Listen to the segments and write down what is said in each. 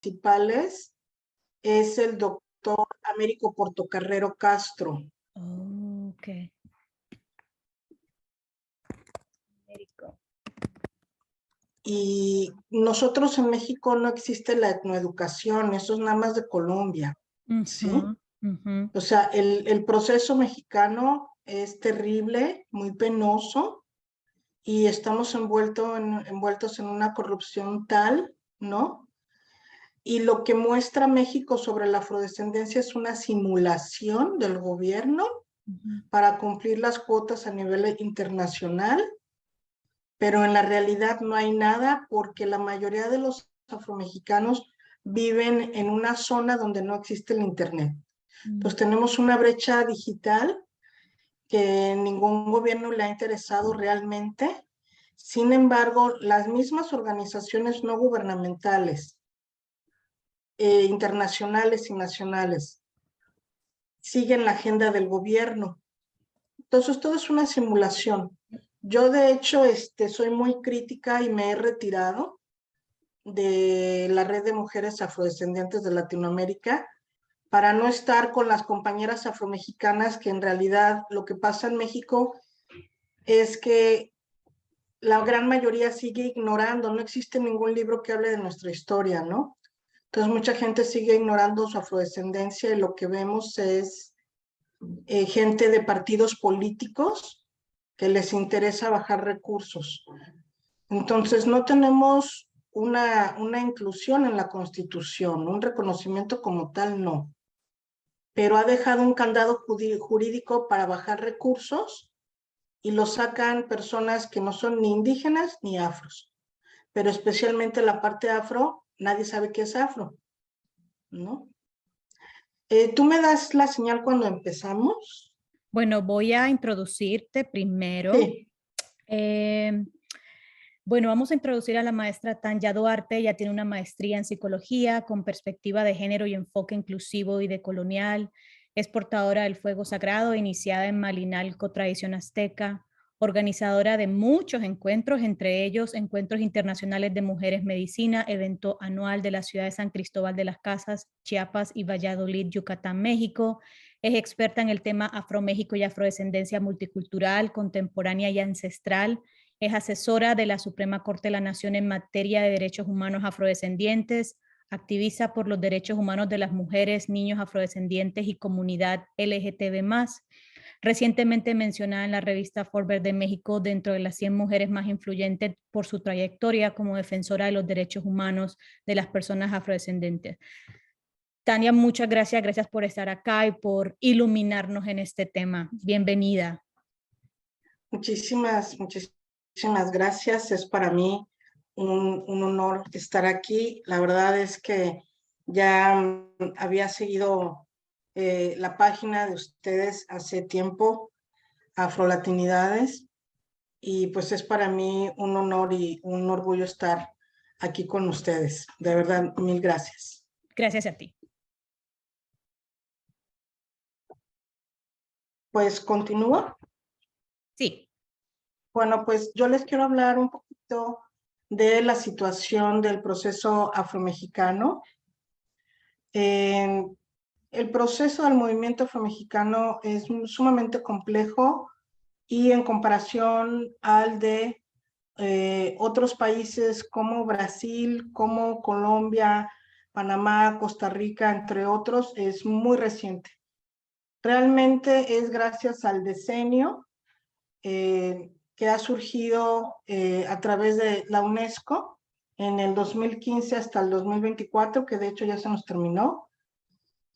principales es el doctor Américo Portocarrero Castro. Oh, ok. Américo. Y nosotros en México no existe la etnoeducación, eso es nada más de Colombia, ¿sí? O sea, el proceso mexicano es terrible, muy penoso, y estamos envueltos en una corrupción tal, ¿no? Y lo que muestra México sobre la afrodescendencia es una simulación del gobierno para cumplir las cuotas a nivel internacional, pero en la realidad no hay nada porque la mayoría de los afromexicanos viven en una zona donde no existe el Internet. Entonces tenemos una brecha digital que ningún gobierno le ha interesado realmente. Sin embargo, las mismas organizaciones no gubernamentales, internacionales y nacionales, siguen la agenda del gobierno. Entonces, todo es una simulación. Yo, de hecho, soy muy crítica y me he retirado de la red de mujeres afrodescendientes de Latinoamérica para no estar con las compañeras afromexicanas que en realidad lo que pasa en México es que la gran mayoría sigue ignorando, no existe ningún libro que hable de nuestra historia, ¿no? Entonces mucha gente sigue ignorando su afrodescendencia y lo que vemos es gente de partidos políticos que les interesa bajar recursos. Entonces no tenemos una inclusión en la Constitución, un reconocimiento como tal, no. Pero ha dejado un candado jurídico para bajar recursos y lo sacan personas que no son ni indígenas ni afros. Pero especialmente la parte afro, nadie sabe qué es afro, ¿no? ¿Tú me das la señal cuando empezamos? Bueno, voy a introducirte primero. Sí. Eh, bueno, vamos a introducir a la maestra Tanya Duarte. Ella tiene una maestría en psicología con perspectiva de género y enfoque inclusivo y decolonial. Es portadora del fuego sagrado, iniciada en Malinalco, tradición azteca, organizadora de muchos encuentros, entre ellos Encuentros Internacionales de Mujeres Medicina, evento anual de la ciudad de San Cristóbal de las Casas, Chiapas y Valladolid, Yucatán, México. Es experta en el tema Afroméxico y afrodescendencia multicultural, contemporánea y ancestral. Es asesora de la Suprema Corte de la Nación en materia de derechos humanos afrodescendientes, activiza por los derechos humanos de las mujeres, niños afrodescendientes y comunidad LGTB+. Recientemente mencionada en la revista Forbes de México dentro de las 100 mujeres más influyentes por su trayectoria como defensora de los derechos humanos de las personas afrodescendientes. Tania, muchas gracias. Gracias por estar acá y por iluminarnos en este tema. Bienvenida. Muchísimas gracias. Es para mí un honor estar aquí. La verdad es que ya había seguido la página de ustedes hace tiempo, Afrolatinidades, y pues es para mí un honor y un orgullo estar aquí con ustedes. De verdad, mil gracias. Gracias a ti. Pues continúa. Sí. Bueno, pues yo les quiero hablar un poquito de la situación del proceso afromexicano. El proceso del movimiento afromexicano es sumamente complejo y en comparación al de otros países como Brasil, como Colombia, Panamá, Costa Rica, entre otros, es muy reciente. Realmente es gracias al decenio que ha surgido a través de la UNESCO en el 2015 hasta el 2024, que de hecho ya se nos terminó.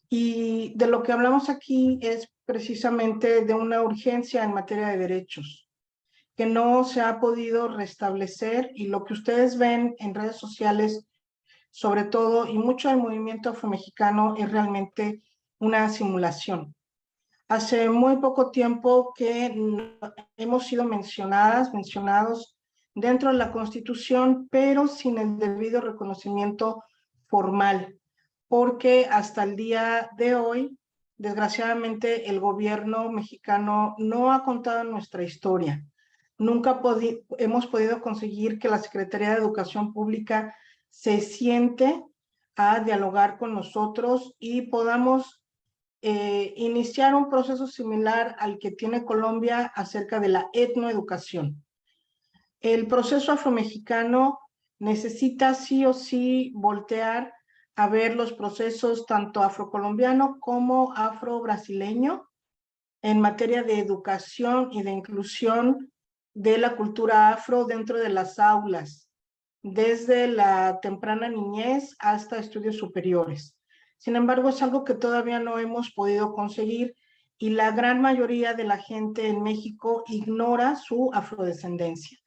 Y de lo que hablamos aquí es precisamente de una urgencia en materia de derechos, que no se ha podido restablecer, y lo que ustedes ven en redes sociales, sobre todo, y mucho del movimiento afromexicano, es realmente una simulación. Hace muy poco tiempo que hemos sido mencionados dentro de la Constitución, pero sin el debido reconocimiento formal, porque hasta el día de hoy, desgraciadamente, el gobierno mexicano no ha contado nuestra historia. Nunca hemos podido conseguir que la Secretaría de Educación Pública se siente a dialogar con nosotros y podamos iniciar un proceso similar al que tiene Colombia acerca de la etnoeducación. El proceso afromexicano necesita sí o sí voltear a ver los procesos tanto afrocolombiano como afrobrasileño en materia de educación y de inclusión de la cultura afro dentro de las aulas, desde la temprana niñez hasta estudios superiores. Sin embargo, es algo que todavía no hemos podido conseguir y la gran mayoría de la gente en México ignora su afrodescendencia.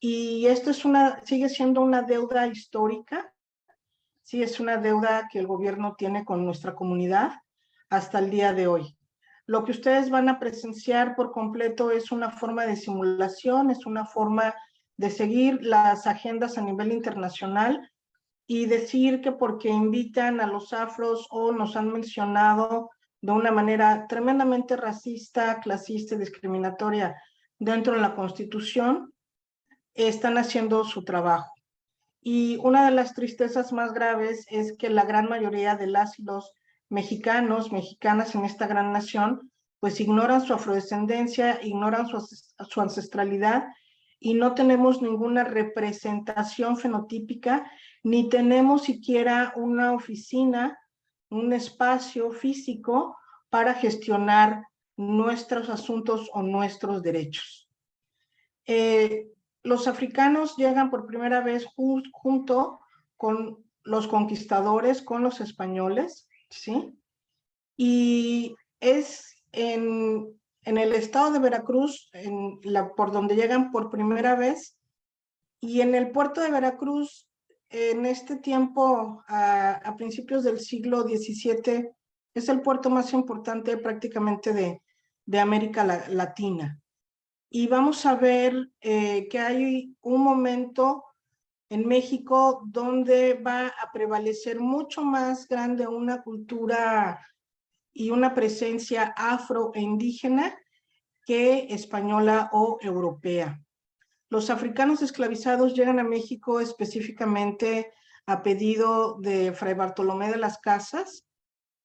Y esto sigue siendo una deuda histórica, sí, es una deuda que el gobierno tiene con nuestra comunidad hasta el día de hoy. Lo que ustedes van a presenciar por completo es una forma de simulación, es una forma de seguir las agendas a nivel internacional y decir que porque invitan a los afros o nos han mencionado de una manera tremendamente racista, clasista y discriminatoria dentro de la Constitución, están haciendo su trabajo. Y una de las tristezas más graves es que la gran mayoría de las y los mexicanos, mexicanas en esta gran nación, pues ignoran su afrodescendencia, ignoran su ancestralidad y no tenemos ninguna representación fenotípica, ni tenemos siquiera una oficina, un espacio físico para gestionar nuestros asuntos o nuestros derechos. Los africanos llegan por primera vez junto con los conquistadores, con los españoles, ¿sí? Y es en el estado de Veracruz, por donde llegan por primera vez, y en el puerto de Veracruz, en este tiempo, a principios del siglo XVII, es el puerto más importante prácticamente de América Latina. Y vamos a ver que hay un momento en México donde va a prevalecer mucho más grande una cultura y una presencia afro e indígena que española o europea. Los africanos esclavizados llegan a México específicamente a pedido de Fray Bartolomé de las Casas,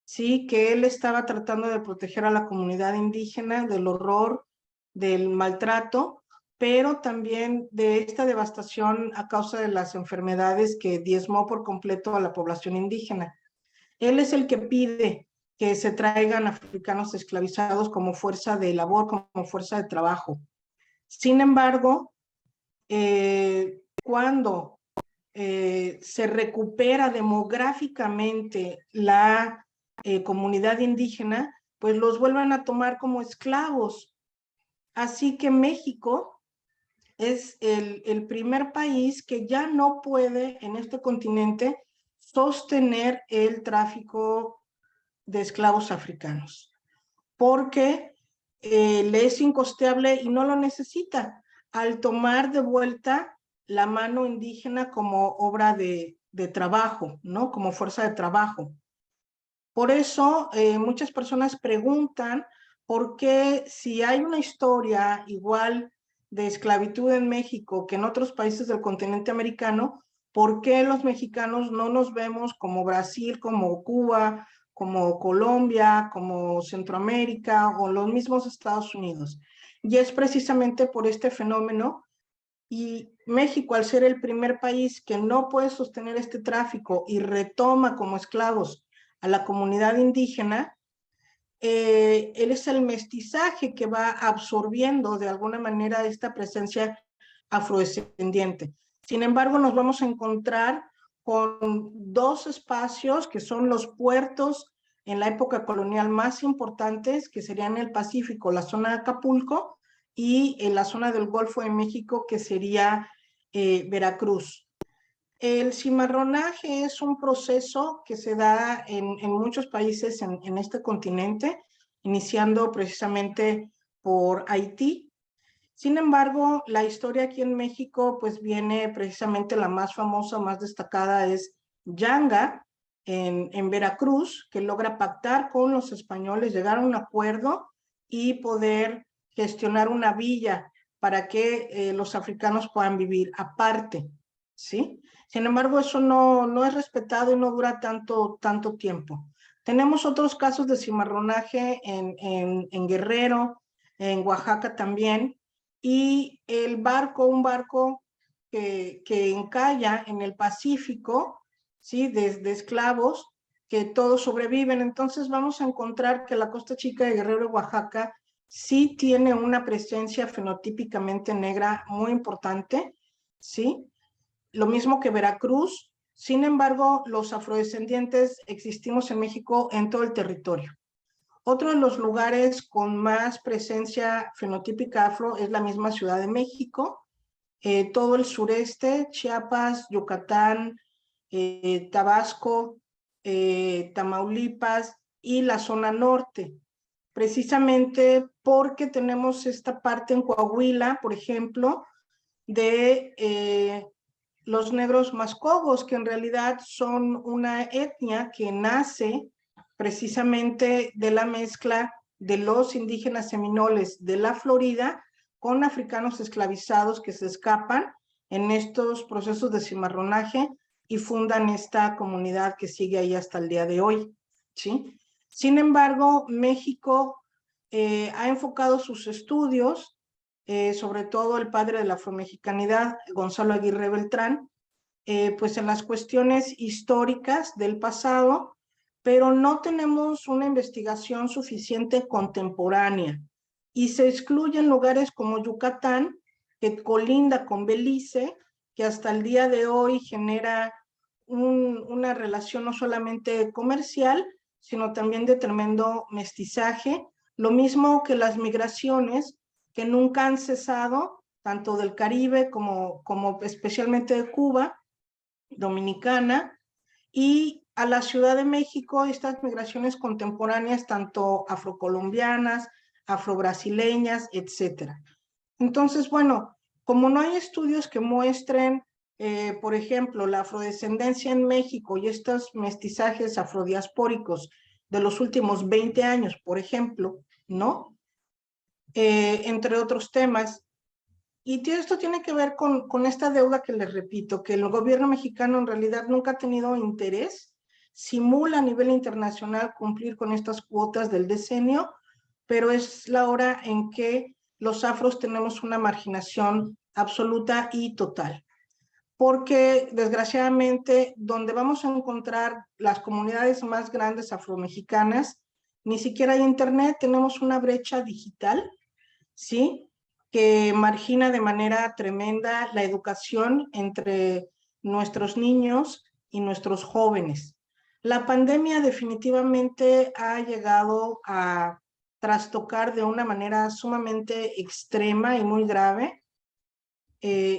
sí, que él estaba tratando de proteger a la comunidad indígena del horror, del maltrato, pero también de esta devastación a causa de las enfermedades que diezmó por completo a la población indígena. Él es el que pide que se traigan africanos esclavizados como fuerza de labor, como fuerza de trabajo. Sin embargo, cuando se recupera demográficamente la comunidad indígena, pues los vuelven a tomar como esclavos. Así que México es el primer país que ya no puede en este continente sostener el tráfico de esclavos africanos, porque le es incosteable y no lo necesita al tomar de vuelta la mano indígena como obra de trabajo, ¿no? Como fuerza de trabajo. Por eso muchas personas preguntan por qué si hay una historia igual de esclavitud en México que en otros países del continente americano, ¿por qué los mexicanos no nos vemos como Brasil, como Cuba, como Colombia, como Centroamérica o los mismos Estados Unidos? Y es precisamente por este fenómeno. Y México, al ser el primer país que no puede sostener este tráfico y retoma como esclavos a la comunidad indígena, él es el mestizaje que va absorbiendo de alguna manera esta presencia afrodescendiente. Sin embargo, nos vamos a encontrar con dos espacios que son los puertos en la época colonial más importantes, que serían el Pacífico, la zona de Acapulco, y en la zona del Golfo de México, que sería Veracruz. El cimarronaje es un proceso que se da en muchos países en este continente, iniciando precisamente por Haití. Sin embargo, la historia aquí en México, pues viene precisamente la más famosa, más destacada es Yanga, en Veracruz, que logra pactar con los españoles, llegar a un acuerdo y poder gestionar una villa para que los africanos puedan vivir aparte, ¿sí? Sin embargo, eso no es respetado y no dura tanto tiempo. Tenemos otros casos de cimarronaje en Guerrero, en Oaxaca también, y un barco que encalla en el Pacífico, ¿sí? De esclavos, que todos sobreviven. Entonces vamos a encontrar que la Costa Chica de Guerrero y Oaxaca sí tiene una presencia fenotípicamente negra muy importante, ¿sí? Lo mismo que Veracruz. Sin embargo, los afrodescendientes existimos en México en todo el territorio. Otro de los lugares con más presencia fenotípica afro es la misma Ciudad de México, todo el sureste, Chiapas, Yucatán, Tabasco, Tamaulipas y la zona norte, precisamente porque tenemos esta parte en Coahuila, por ejemplo, de los negros mascogos, que en realidad son una etnia que nace precisamente de la mezcla de los indígenas seminoles de la Florida con africanos esclavizados que se escapan en estos procesos de cimarronaje y fundan esta comunidad que sigue ahí hasta el día de hoy, ¿sí? Sin embargo, México ha enfocado sus estudios, sobre todo el padre de la afromexicanidad, Gonzalo Aguirre Beltrán, pues en las cuestiones históricas del pasado, pero no tenemos una investigación suficiente contemporánea y se excluyen lugares como Yucatán, que colinda con Belice, que hasta el día de hoy genera una relación no solamente comercial, sino también de tremendo mestizaje, lo mismo que las migraciones que nunca han cesado, tanto del Caribe como especialmente de Cuba, Dominicana, y a la Ciudad de México estas migraciones contemporáneas, tanto afrocolombianas, afrobrasileñas, etcétera. Entonces, bueno, como no hay estudios que muestren, por ejemplo, la afrodescendencia en México y estos mestizajes afrodiaspóricos de los últimos 20 años, por ejemplo, ¿no? Entre otros temas. Y esto tiene que ver con esta deuda que les repito, que el gobierno mexicano en realidad nunca ha tenido interés, simula a nivel internacional cumplir con estas cuotas del decenio, pero es la hora en que los afros tenemos una marginación absoluta y total. Porque desgraciadamente donde vamos a encontrar las comunidades más grandes afromexicanas, ni siquiera hay internet, tenemos una brecha digital, ¿sí? Que margina de manera tremenda la educación entre nuestros niños y nuestros jóvenes. La pandemia definitivamente ha llegado a trastocar de una manera sumamente extrema y muy grave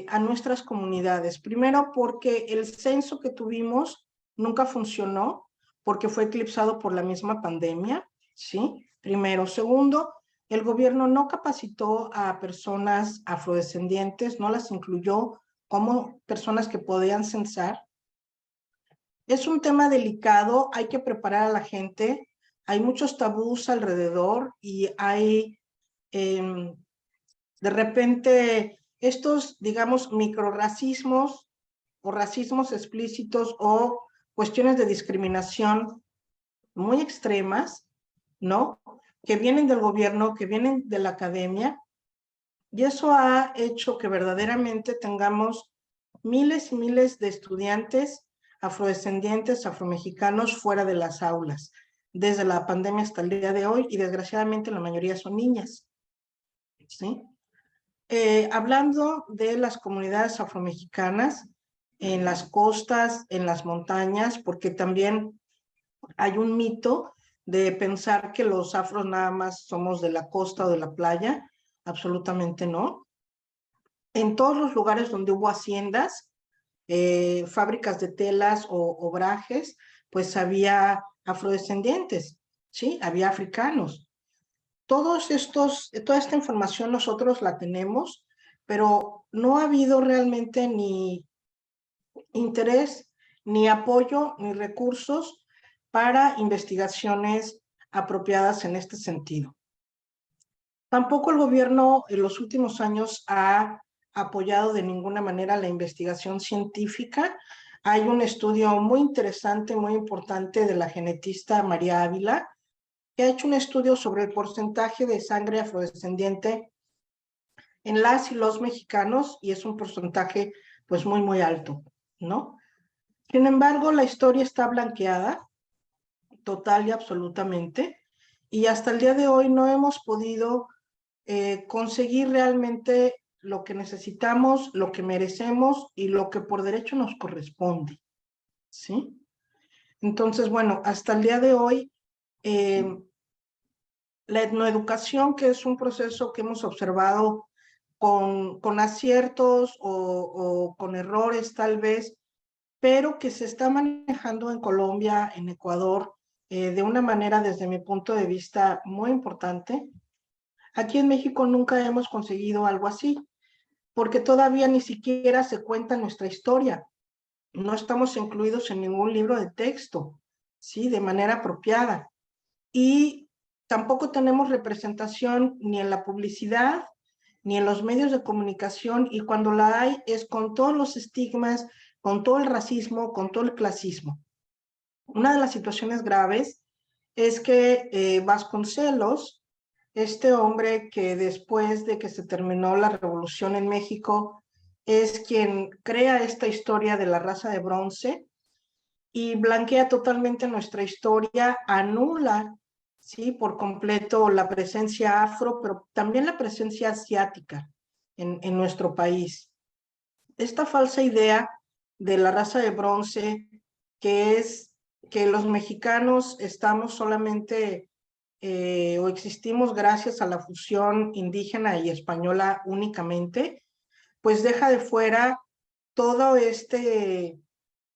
a nuestras comunidades. Primero porque el censo que tuvimos nunca funcionó, porque fue eclipsado por la misma pandemia, ¿sí? Primero. Segundo, el gobierno no capacitó a personas afrodescendientes, no las incluyó como personas que podían censar. Es un tema delicado, hay que preparar a la gente, hay muchos tabús alrededor y hay de repente estos, digamos, microracismos o racismos explícitos o cuestiones de discriminación muy extremas, ¿no? Que vienen del gobierno, que vienen de la academia, y eso ha hecho que verdaderamente tengamos miles y miles de estudiantes afrodescendientes, afromexicanos fuera de las aulas, desde la pandemia hasta el día de hoy, y desgraciadamente la mayoría son niñas, ¿sí? Hablando de las comunidades afromexicanas en las costas, en las montañas, porque también hay un mito de pensar que los afros nada más somos de la costa o de la playa, absolutamente no. En todos los lugares donde hubo haciendas, fábricas de telas o obrajes, pues había afrodescendientes, ¿sí? Había africanos. Toda esta información nosotros la tenemos, pero no ha habido realmente ni interés, ni apoyo, ni recursos para investigaciones apropiadas en este sentido. Tampoco el gobierno en los últimos años ha apoyado de ninguna manera la investigación científica. Hay un estudio muy interesante, muy importante de la genetista María Ávila, que ha hecho un estudio sobre el porcentaje de sangre afrodescendiente en las y los mexicanos, y es un porcentaje pues muy, muy alto, ¿no? Sin embargo, la historia está blanqueada total y absolutamente, y hasta el día de hoy no hemos podido conseguir realmente lo que necesitamos, lo que merecemos y lo que por derecho nos corresponde, ¿sí? Entonces, bueno, hasta el día de hoy, la etnoeducación, que es un proceso que hemos observado con aciertos o con errores tal vez, pero que se está manejando en Colombia, en Ecuador, de una manera, desde mi punto de vista, muy importante. Aquí en México nunca hemos conseguido algo así, porque todavía ni siquiera se cuenta nuestra historia. No estamos incluidos en ningún libro de texto, ¿sí? De manera apropiada. Y tampoco tenemos representación ni en la publicidad, ni en los medios de comunicación, y cuando la hay es con todos los estigmas, con todo el racismo, con todo el clasismo. Una de las situaciones graves es que Vasconcelos, este hombre que después de que se terminó la revolución en México, es quien crea esta historia de la raza de bronce y blanquea totalmente nuestra historia, anula, ¿sí? Por completo la presencia afro, pero también la presencia asiática en nuestro país. Esta falsa idea de la raza de bronce, que es que los mexicanos estamos solamente o existimos gracias a la fusión indígena y española únicamente, pues deja de fuera todo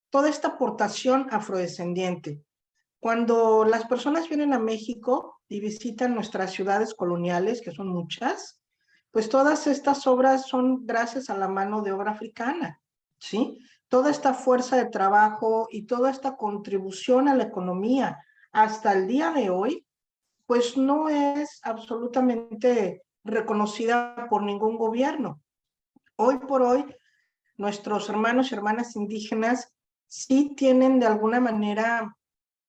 toda esta aportación afrodescendiente. Cuando las personas vienen a México y visitan nuestras ciudades coloniales, que son muchas, pues todas estas obras son gracias a la mano de obra africana, ¿sí? Toda esta fuerza de trabajo y toda esta contribución a la economía hasta el día de hoy, pues no es absolutamente reconocida por ningún gobierno. Hoy por hoy, nuestros hermanos y hermanas indígenas sí tienen de alguna manera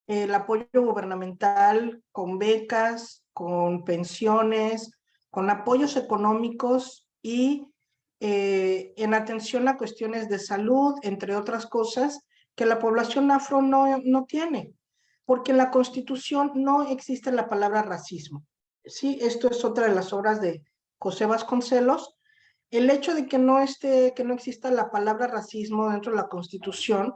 el apoyo gubernamental con becas, con pensiones, con apoyos económicos y en atención a cuestiones de salud, entre otras cosas, que la población afro no tiene, porque en la Constitución no existe la palabra racismo. Sí, esto es otra de las obras de José Vasconcelos. El hecho de que que no exista la palabra racismo dentro de la Constitución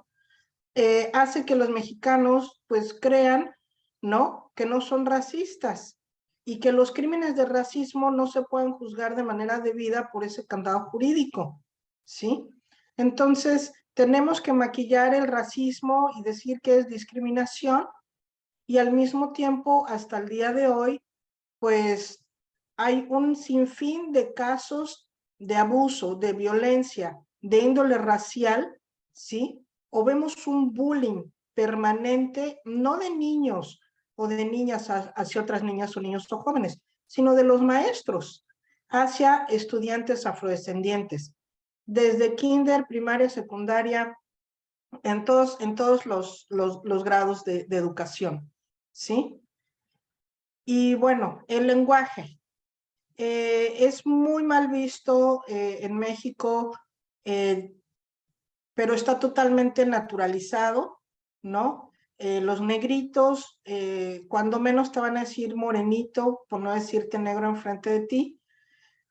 hace que los mexicanos pues crean, ¿no? Que no son racistas y que los crímenes de racismo no se pueden juzgar de manera debida por ese candado jurídico, ¿sí? Entonces, tenemos que maquillar el racismo y decir que es discriminación y al mismo tiempo, hasta el día de hoy, pues hay un sinfín de casos de abuso, de violencia, de índole racial, ¿sí? O vemos un bullying permanente, no de niños o de niñas hacia otras niñas o niños o jóvenes, sino de los maestros hacia estudiantes afrodescendientes, desde kinder, primaria, secundaria, en todos los grados de educación, ¿sí? Y bueno, el lenguaje. Es muy mal visto en México, eh, pero está totalmente naturalizado, ¿no? Los negritos, cuando menos te van a decir morenito, por no decirte negro enfrente de ti,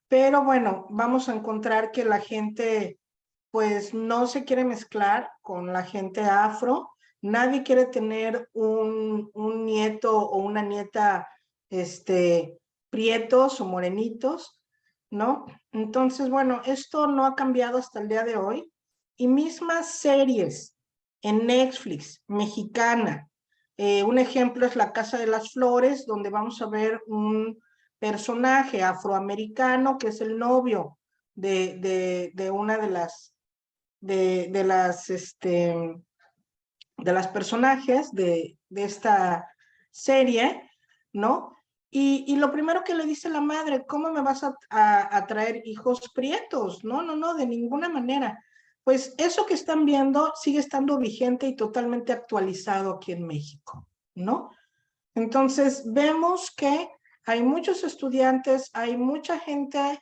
pero bueno, vamos a encontrar que la gente pues no se quiere mezclar con la gente afro, nadie quiere tener un nieto o una nieta, prietos o morenitos, ¿no? Entonces, bueno, esto no ha cambiado hasta el día de hoy, y mismas series en Netflix, mexicana, un ejemplo es La Casa de las Flores, donde vamos a ver un personaje afroamericano que es el novio de una de las personajes de esta serie, ¿no? Y lo primero que le dice la madre, ¿cómo me vas a traer hijos prietos? No, no, no, de ninguna manera. Pues eso que están viendo sigue estando vigente y totalmente actualizado aquí en México, ¿no? Entonces, vemos que hay muchos estudiantes, hay mucha gente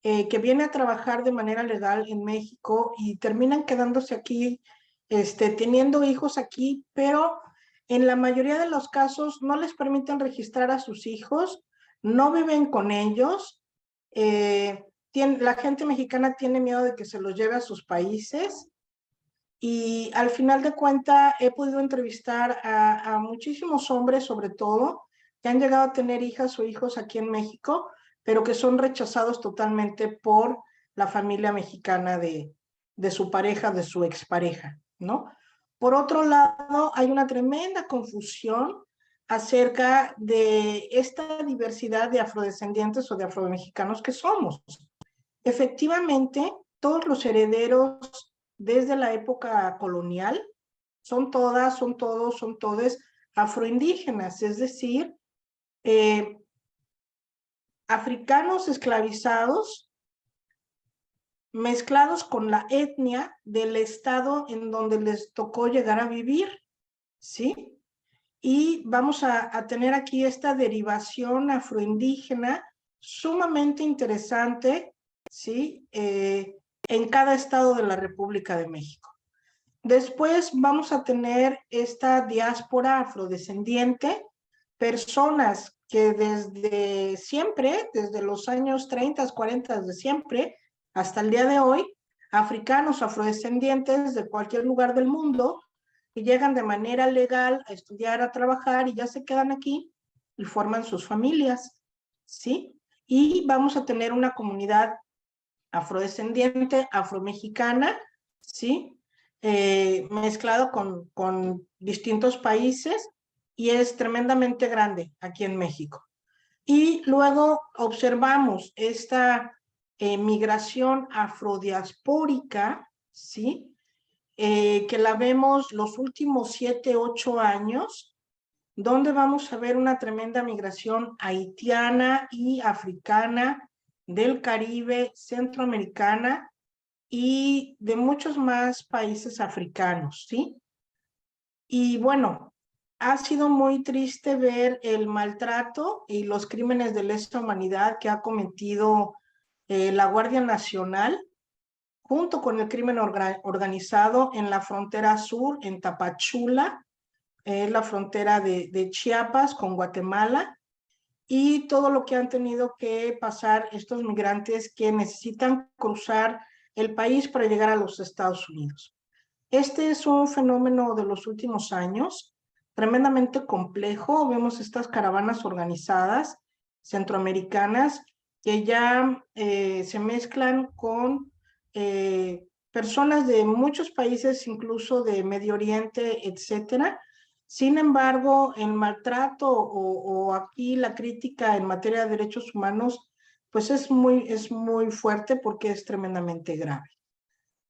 que viene a trabajar de manera legal en México y terminan quedándose aquí, teniendo hijos aquí, pero en la mayoría de los casos no les permiten registrar a sus hijos, no viven con ellos. La gente mexicana tiene miedo de que se los lleve a sus países. Y al final de cuentas he podido entrevistar a muchísimos hombres, sobre todo, que han llegado a tener hijas o hijos aquí en México, pero que son rechazados totalmente por la familia mexicana de su pareja, de su expareja, ¿no? Por otro lado, hay una tremenda confusión acerca de esta diversidad de afrodescendientes o de afromexicanos que somos. Efectivamente, todos los herederos desde la época colonial son todas, son todos, son todes afroindígenas, es decir, eh, africanos esclavizados mezclados con la etnia del estado en donde les tocó llegar a vivir, ¿sí? Y vamos a tener aquí esta derivación afroindígena sumamente interesante, ¿sí? En cada estado de la República de México. Después vamos a tener esta diáspora afrodescendiente, personas que desde siempre, desde los años 30, 40, de siempre, hasta el día de hoy, africanos afrodescendientes de cualquier lugar del mundo, que llegan de manera legal a estudiar, a trabajar y ya se quedan aquí y forman sus familias, ¿sí? Y vamos a tener una comunidad afrodescendiente, afromexicana, ¿sí? Mezclado con distintos países y es tremendamente grande aquí en México. Y luego observamos esta migración afrodiaspórica, ¿sí? Que la vemos los últimos 7, 8 años, donde vamos a ver una tremenda migración haitiana y africana del Caribe, centroamericana y de muchos más países africanos, ¿sí? Y bueno, ha sido muy triste ver el maltrato y los crímenes de lesa humanidad que ha cometido la Guardia Nacional junto con el crimen organizado en la frontera sur, en Tapachula, la frontera de Chiapas con Guatemala, y todo lo que han tenido que pasar estos migrantes que necesitan cruzar el país para llegar a los Estados Unidos. Este es un fenómeno de los últimos años, tremendamente complejo. Vemos estas caravanas organizadas centroamericanas que ya se mezclan con personas de muchos países, incluso de Medio Oriente, etcétera. Sin embargo, el maltrato o aquí la crítica en materia de derechos humanos, pues es muy fuerte porque es tremendamente grave.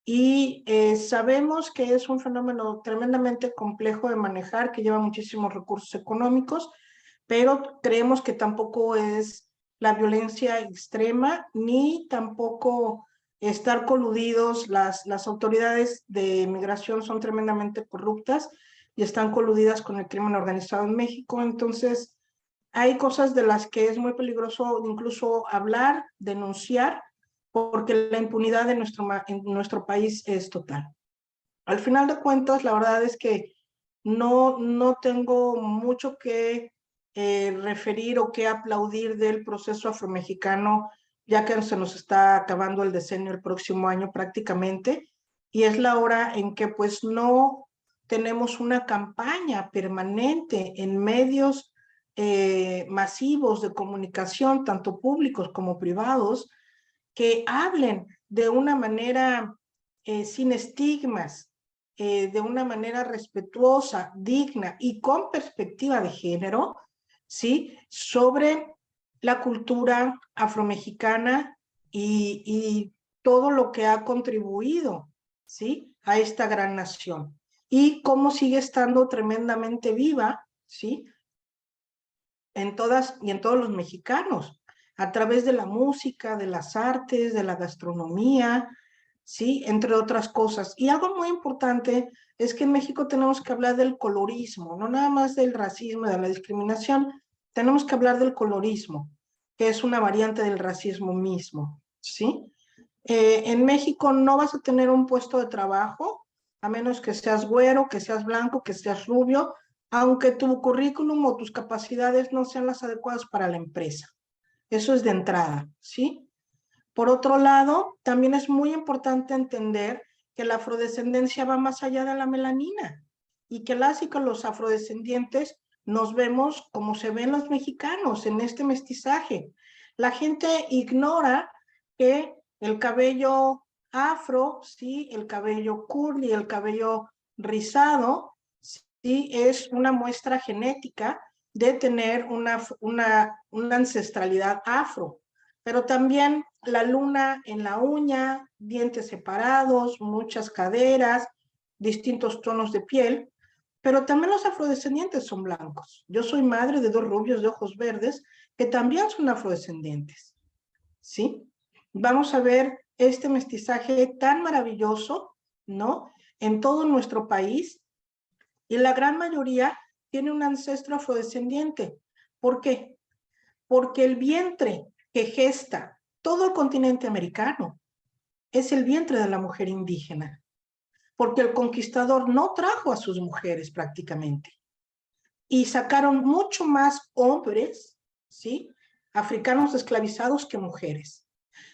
Y sabemos que es un fenómeno tremendamente complejo de manejar, que lleva muchísimos recursos económicos, pero creemos que tampoco es la violencia extrema, ni tampoco estar coludidos. Las autoridades de migración son tremendamente corruptas y están coludidas con el crimen organizado en México. Entonces, hay cosas de las que es muy peligroso incluso hablar, denunciar, porque la impunidad en nuestro país es total. Al final de cuentas, la verdad es que no tengo mucho que referir o que aplaudir del proceso afromexicano, ya que se nos está acabando el decenio el próximo año prácticamente, y es la hora en que pues no tenemos una campaña permanente en medios masivos de comunicación, tanto públicos como privados, que hablen de una manera sin estigmas, de una manera respetuosa, digna y con perspectiva de género, ¿sí? Sobre la cultura afromexicana y todo lo que ha contribuido, ¿sí? A esta gran nación. Y cómo sigue estando tremendamente viva, ¿sí? en todas y en todos los mexicanos, a través de la música, de las artes, de la gastronomía, ¿sí? Entre otras cosas. Y algo muy importante es que en México tenemos que hablar del colorismo, no nada más del racismo, de la discriminación, tenemos que hablar del colorismo, que es una variante del racismo mismo, ¿sí? En México no vas a tener un puesto de trabajo, a menos que seas güero, que seas blanco, que seas rubio, aunque tu currículum o tus capacidades no sean las adecuadas para la empresa. Eso es de entrada, ¿sí? Por otro lado, también es muy importante entender que la afrodescendencia va más allá de la melanina y que las y con los afrodescendientes nos vemos como se ven los mexicanos en este mestizaje. La gente ignora que el cabello afro, ¿sí? El cabello curly, el cabello rizado, ¿sí? Es una muestra genética de tener una ancestralidad afro, pero también la luna en la uña, dientes separados, muchas caderas, distintos tonos de piel, pero también los afrodescendientes son blancos. Yo soy madre de 2 rubios de ojos verdes que también son afrodescendientes, ¿sí? Vamos a ver este mestizaje tan maravilloso, ¿no? En todo nuestro país, y la gran mayoría tiene un ancestro afrodescendiente. ¿Por qué? Porque el vientre que gesta todo el continente americano es el vientre de la mujer indígena, porque el conquistador no trajo a sus mujeres prácticamente, y sacaron mucho más hombres, ¿sí? Africanos esclavizados que mujeres.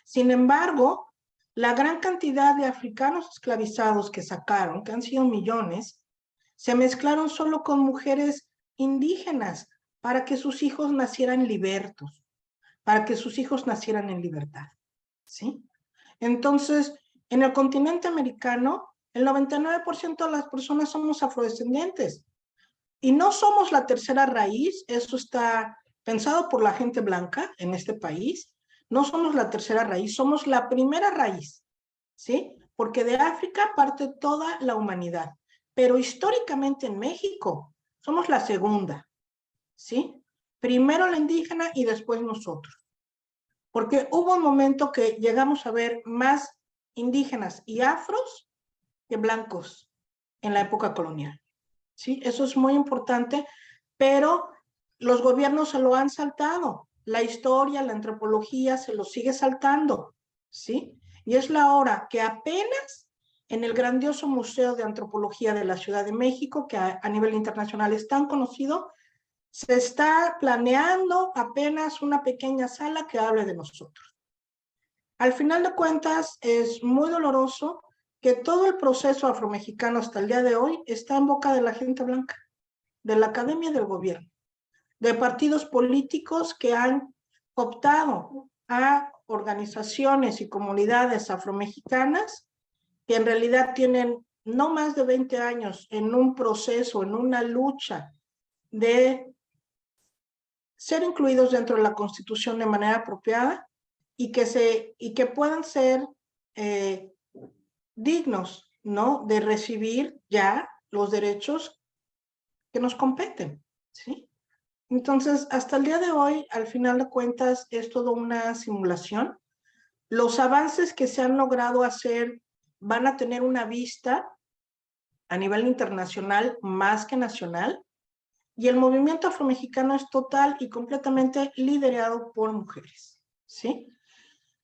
Sin embargo, la gran cantidad de africanos esclavizados que sacaron, que han sido millones, se mezclaron solo con mujeres indígenas para que sus hijos nacieran libertos, para que sus hijos nacieran en libertad, ¿sí? Entonces, en el continente americano, el 99% de las personas somos afrodescendientes y no somos la tercera raíz, eso está pensado por la gente blanca en este país, no somos la tercera raíz, somos la primera raíz, ¿sí? Porque de África parte toda la humanidad, pero históricamente en México somos la segunda, ¿sí? Primero la indígena y después nosotros. Porque hubo un momento que llegamos a ver más indígenas y afros que blancos en la época colonial, ¿sí? Eso es muy importante, pero los gobiernos se lo han saltado. La historia, la antropología se lo sigue saltando, ¿sí? Y es la hora que apenas en el grandioso Museo de Antropología de la Ciudad de México, que a nivel internacional es tan conocido, se está planeando apenas una pequeña sala que hable de nosotros. Al final de cuentas, es muy doloroso que todo el proceso afromexicano hasta el día de hoy está en boca de la gente blanca, de la academia y del gobierno, de partidos políticos que han optado a organizaciones y comunidades afromexicanas que en realidad tienen no más de 20 años en un proceso, en una lucha de ser incluidos dentro de la Constitución de manera apropiada y que puedan ser dignos, ¿no? De recibir ya los derechos que nos competen, ¿sí? Entonces, hasta el día de hoy, al final de cuentas, es todo una simulación. Los avances que se han logrado hacer van a tener una vista a nivel internacional más que nacional, y el movimiento afromexicano es total y completamente liderado por mujeres, ¿sí?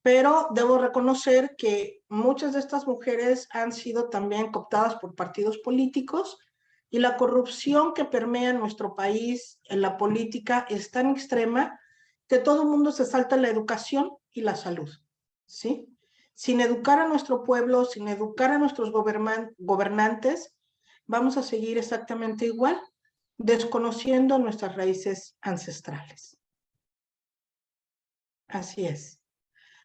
Pero debo reconocer que muchas de estas mujeres han sido también cooptadas por partidos políticos, y la corrupción que permea en nuestro país en la política es tan extrema que todo el mundo se salta la educación y la salud, ¿sí? Sin educar a nuestro pueblo, sin educar a nuestros gobernantes, vamos a seguir exactamente igual, desconociendo nuestras raíces ancestrales. Así es.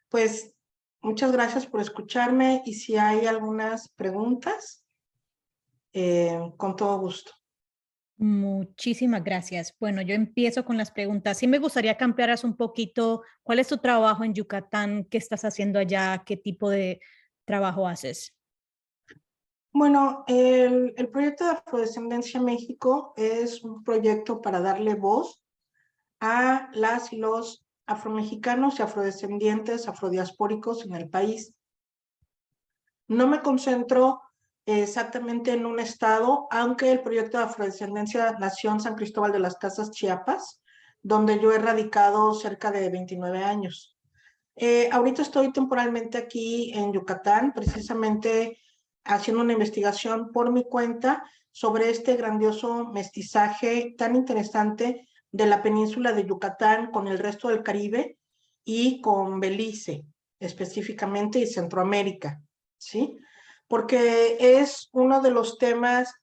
Pues muchas gracias por escucharme, y si hay algunas preguntas, con todo gusto. Muchísimas gracias. Bueno, yo empiezo con las preguntas. Sí me gustaría que ampliaras un poquito cuál es tu trabajo en Yucatán, qué estás haciendo allá, qué tipo de trabajo haces. Bueno, el proyecto de Afrodescendencia México es un proyecto para darle voz a las y los afromexicanos y afrodescendientes, afrodiaspóricos en el país. No me concentro exactamente en un estado, aunque el proyecto de afrodescendencia nació en San Cristóbal de las Casas, Chiapas, donde yo he radicado cerca de 29 años. Ahorita estoy temporalmente aquí en Yucatán, precisamente haciendo una investigación por mi cuenta sobre este grandioso mestizaje tan interesante de la península de Yucatán con el resto del Caribe y con Belice específicamente y Centroamérica, ¿sí? Porque es uno de los temas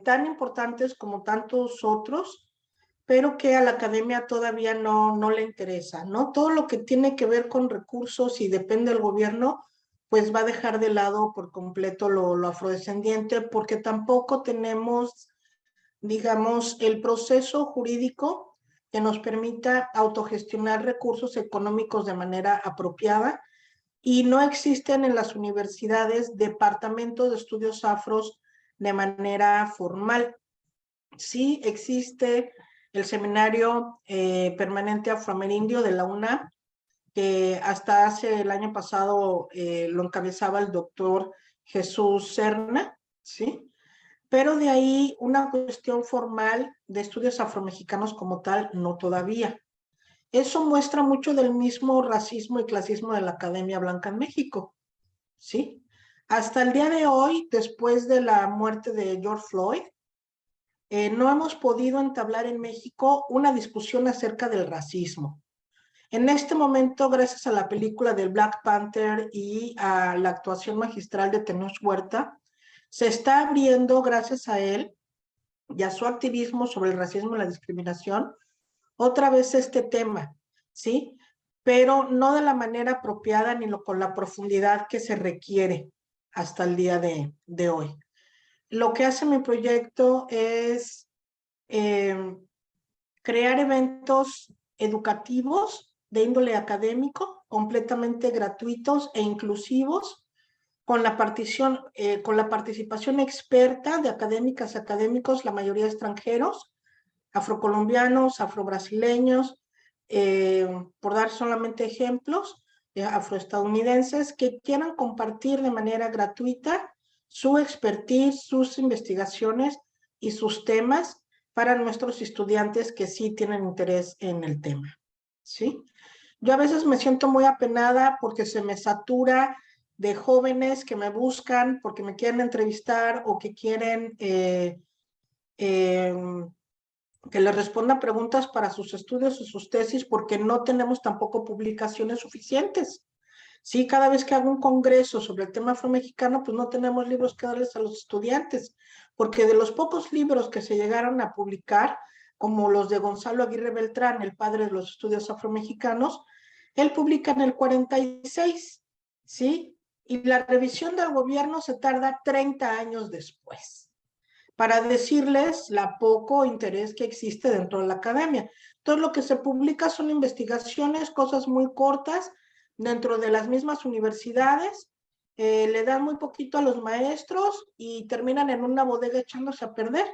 tan importantes como tantos otros, pero que a la academia todavía no le interesa, ¿no? Todo lo que tiene que ver con recursos y depende del gobierno, pues va a dejar de lado por completo lo afrodescendiente, porque tampoco tenemos, digamos, el proceso jurídico que nos permita autogestionar recursos económicos de manera apropiada y no existen en las universidades departamentos de estudios afros de manera formal. Sí existe el Seminario Permanente Afroamerindio de la UNAM, que hasta hace el año pasado lo encabezaba el doctor Jesús Serna, ¿sí? Pero de ahí una cuestión formal de estudios afromexicanos como tal, no todavía. Eso muestra mucho del mismo racismo y clasismo de la Academia Blanca en México, ¿sí? Hasta el día de hoy, después de la muerte de George Floyd, no hemos podido entablar en México una discusión acerca del racismo. En este momento, gracias a la película del Black Panther y a la actuación magistral de Tenoch Huerta, se está abriendo, gracias a él y a su activismo sobre el racismo y la discriminación, otra vez este tema, ¿sí? Pero no de la manera apropiada ni con la profundidad que se requiere hasta el día de hoy. Lo que hace mi proyecto es crear eventos educativos de índole académico, completamente gratuitos e inclusivos, con la participación experta de académicas y académicos, la mayoría extranjeros, afrocolombianos, afrobrasileños, por dar solamente ejemplos, afroestadounidenses, que quieran compartir de manera gratuita su expertise, sus investigaciones y sus temas para nuestros estudiantes que sí tienen interés en el tema, ¿sí? Yo a veces me siento muy apenada porque se me satura de jóvenes que me buscan porque me quieren entrevistar o que quieren que les responda preguntas para sus estudios y sus tesis porque no tenemos tampoco publicaciones suficientes. Sí, cada vez que hago un congreso sobre el tema afromexicano, pues no tenemos libros que darles a los estudiantes, porque de los pocos libros que se llegaron a publicar, como los de Gonzalo Aguirre Beltrán, el padre de los estudios afromexicanos, él publica en el 46, ¿sí? Y la revisión del gobierno se tarda 30 años después, para decirles la poco interés que existe dentro de la academia. Todo lo que se publica son investigaciones, cosas muy cortas, dentro de las mismas universidades, le dan muy poquito a los maestros y terminan en una bodega echándose a perder.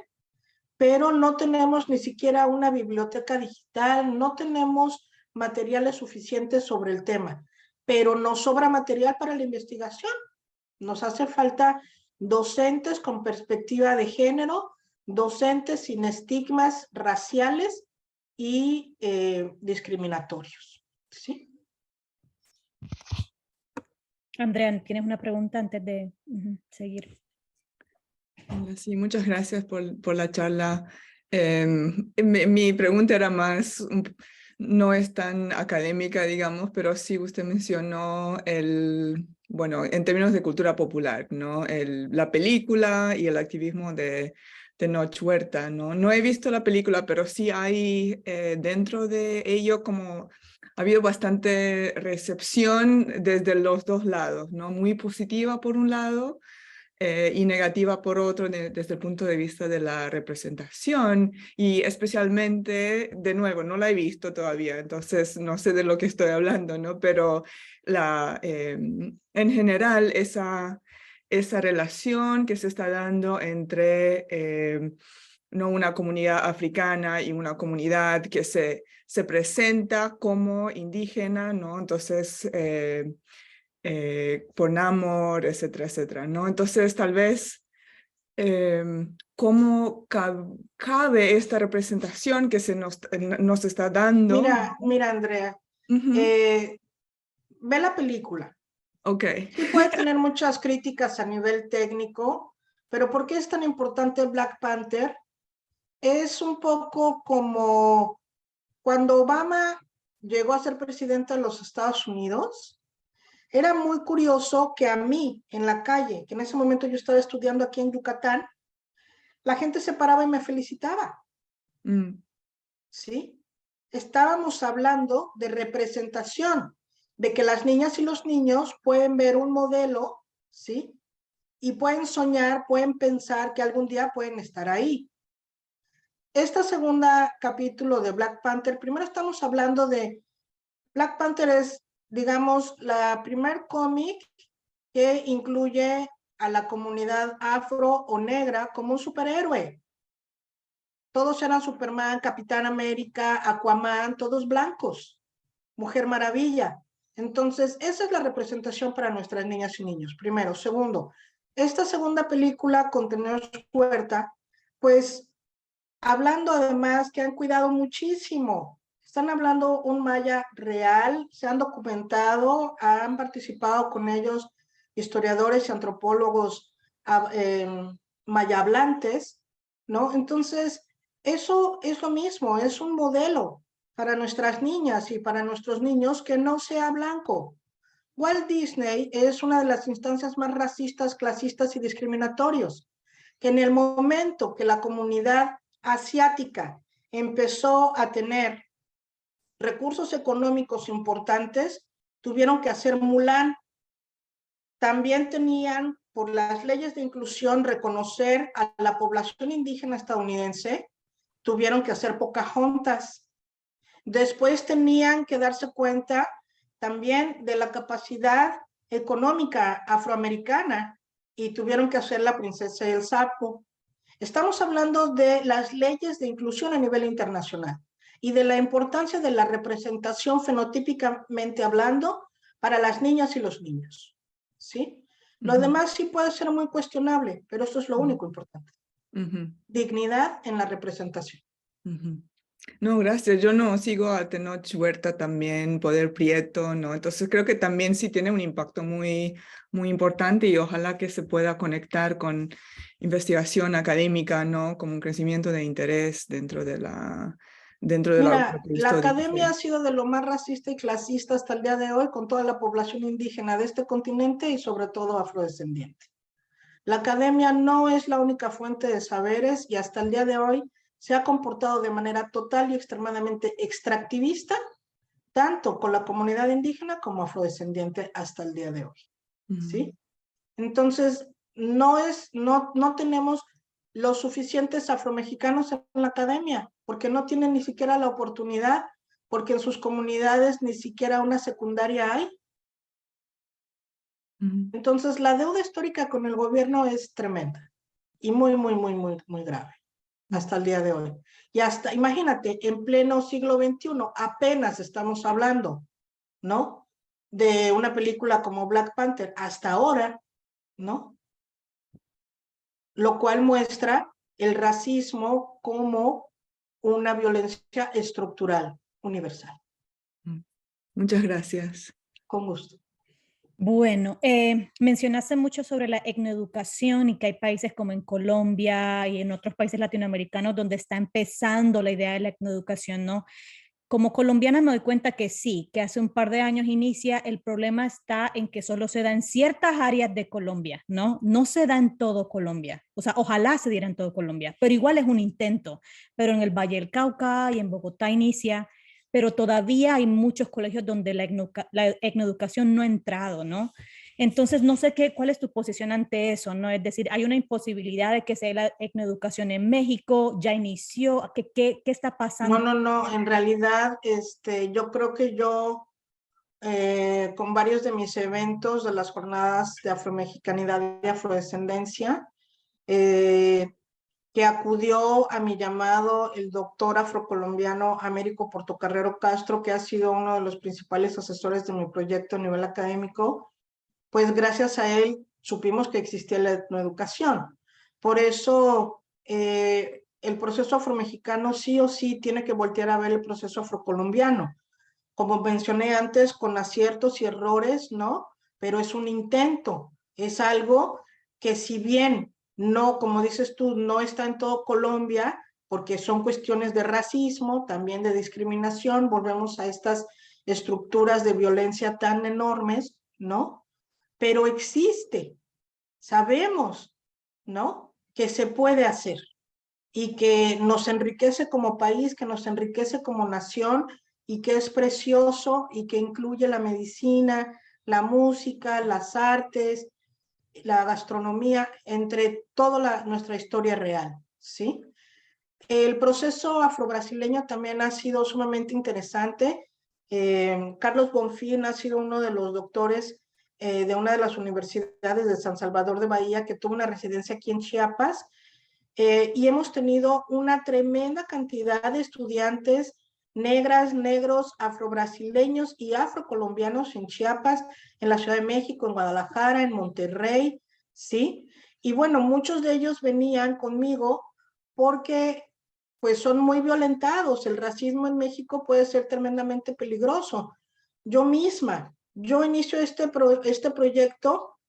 Pero no tenemos ni siquiera una biblioteca digital, no tenemos materiales suficientes sobre el tema, pero nos sobra material para la investigación. Nos hace falta docentes con perspectiva de género, docentes sin estigmas raciales y discriminatorios, ¿sí? Andrea, ¿tienes una pregunta antes de seguir? Sí, muchas gracias por la charla. Mi pregunta era más, no es tan académica, digamos, pero sí usted mencionó bueno, en términos de cultura popular, ¿no? La película y el activismo de Tenoch Huerta, ¿no? No he visto la película, pero sí hay dentro de ello como ha habido bastante recepción desde los dos lados, ¿no? Muy positiva por un lado, y negativa por otro desde el punto de vista de la representación, y especialmente, de nuevo, no la he visto todavía, entonces no sé de lo que estoy hablando, ¿no? Pero en general esa relación que se está dando entre ¿no? Una comunidad africana y una comunidad que se presenta como indígena, ¿no? Entonces, por Namor, etcétera, etcétera, ¿no? Entonces, tal vez, ¿cómo cabe esta representación que se nos está dando? Mira, Andrea, Ujú. ve la película. Ok. Sí puede tener muchas críticas a nivel técnico, pero ¿por qué es tan importante Black Panther? Es un poco como cuando Obama llegó a ser presidente de los Estados Unidos. Era muy curioso que a mí, en la calle, que en ese momento yo estaba estudiando aquí en Yucatán, la gente se paraba y me felicitaba, Mm. ¿sí? Estábamos hablando de representación, de que las niñas y los niños pueden ver un modelo, ¿sí? Y pueden soñar, pueden pensar que algún día pueden estar ahí. Esta segunda capítulo de Black Panther, primero estamos hablando de, Black Panther es, digamos, la primer cómic que incluye a la comunidad afro o negra como un superhéroe. Todos eran Superman, Capitán América, Aquaman, todos blancos, Mujer Maravilla. Entonces, esa es la representación para nuestras niñas y niños, primero. Segundo, esta segunda película, Contenedor Huerta, pues hablando además que han cuidado muchísimo. Están hablando un maya real, se han documentado, han participado con ellos historiadores y antropólogos maya hablantes, ¿no? Entonces, eso es lo mismo, es un modelo para nuestras niñas y para nuestros niños que no sea blanco. Walt Disney es una de las instancias más racistas, clasistas y discriminatorios, que en el momento que la comunidad asiática empezó a tener recursos económicos importantes, tuvieron que hacer Mulan. También tenían, por las leyes de inclusión, reconocer a la población indígena estadounidense, tuvieron que hacer Pocahontas. Después tenían que darse cuenta también de la capacidad económica afroamericana y tuvieron que hacer La princesa y el sapo. Estamos hablando de las leyes de inclusión a nivel internacional y de la importancia de la representación fenotípicamente hablando para las niñas y los niños, ¿sí? Lo Ujú. demás sí puede ser muy cuestionable, pero esto es lo único importante. Ujú. Dignidad en la representación. Ujú. No, gracias. Yo no sigo a Tenoch Huerta también, Poder Prieto, ¿no? Entonces creo que también sí tiene un impacto muy, muy importante y ojalá que se pueda conectar con investigación académica, ¿no? Como un crecimiento de interés dentro de la Mira, propia la historia. academia ha Sí. sido de lo más racista y clasista hasta el día de hoy con toda la población indígena de este continente y sobre todo afrodescendiente. La academia no es la única fuente de saberes y hasta el día de hoy se ha comportado de manera total y extremadamente extractivista, tanto con la comunidad indígena como afrodescendiente hasta el día de hoy, Ujú. ¿sí? Entonces, no tenemos los suficientes afromexicanos en la academia, porque no tienen ni siquiera la oportunidad, porque en sus comunidades ni siquiera una secundaria hay. Ujú. Entonces, la deuda histórica con el gobierno es tremenda y muy grave hasta el día de hoy. Y hasta, imagínate, en pleno siglo XXI, apenas estamos hablando, ¿no? De una película como Black Panther, hasta ahora, ¿no? Lo cual muestra el racismo como una violencia estructural universal. Muchas gracias. Con gusto. Bueno, mencionaste mucho sobre la etnoeducación y que hay países como en Colombia y en otros países latinoamericanos donde está empezando la idea de la etnoeducación, ¿no? Como colombiana me doy cuenta que sí, que hace un par de años inicia, el problema está en que solo se da en ciertas áreas de Colombia, ¿no? No se da en todo Colombia, o sea, ojalá se diera en todo Colombia, pero igual es un intento, pero en el Valle del Cauca y en Bogotá inicia, pero todavía hay muchos colegios donde la etnoeducación no ha entrado, ¿no? Entonces, no sé cuál es tu posición ante eso, ¿no? Es decir, hay una imposibilidad de que se dé la etnoeducación en México, ya inició, ¿qué está pasando? No, en realidad, yo creo que yo, con varios de mis eventos de las jornadas de afromexicanidad y afrodescendencia, eh, que acudió a mi llamado el doctor afrocolombiano Américo Portocarrero Castro, que ha sido uno de los principales asesores de mi proyecto a nivel académico, pues gracias a él supimos que existía la etnoeducación. Por eso el proceso afromexicano sí o sí tiene que voltear a ver el proceso afrocolombiano. Como mencioné antes, con aciertos y errores, ¿no? Pero es un intento, es algo que si bien no, como dices tú, no está en todo Colombia, porque son cuestiones de racismo, también de discriminación, volvemos a estas estructuras de violencia tan enormes, ¿no? Pero existe, sabemos, ¿no? Que se puede hacer y que nos enriquece como país, que nos enriquece como nación y que es precioso y que incluye la medicina, la música, las artes, la gastronomía, entre toda nuestra historia real, ¿sí? El proceso afrobrasileño también ha sido sumamente interesante. Carlos Bonfín ha sido uno de los doctores de una de las universidades de San Salvador de Bahía que tuvo una residencia aquí en Chiapas y hemos tenido una tremenda cantidad de estudiantes negras, negros, afrobrasileños y afrocolombianos en Chiapas, en la Ciudad de México, en Guadalajara, en Monterrey, ¿sí? Y bueno, muchos de ellos venían conmigo porque pues son muy violentados. El racismo en México puede ser tremendamente peligroso. Yo inicio este proyecto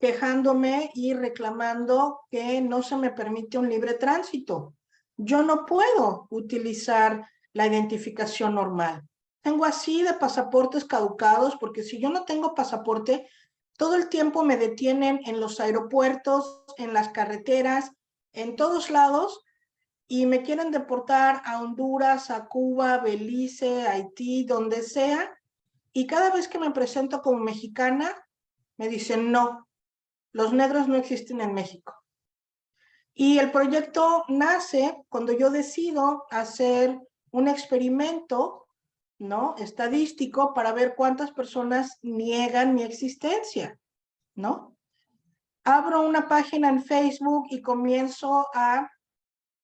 quejándome y reclamando que no se me permite un libre tránsito. Yo no puedo utilizar la identificación normal. Tengo así de pasaportes caducados porque si yo no tengo pasaporte, todo el tiempo me detienen en los aeropuertos, en las carreteras, en todos lados y me quieren deportar a Honduras, a Cuba, Belice, Haití, donde sea. Y cada vez que me presento como mexicana, me dicen no, los negros no existen en México. Y el proyecto nace cuando yo decido hacer un experimento, ¿no? Estadístico para ver cuántas personas niegan mi existencia, ¿no? Abro una página en Facebook y comienzo a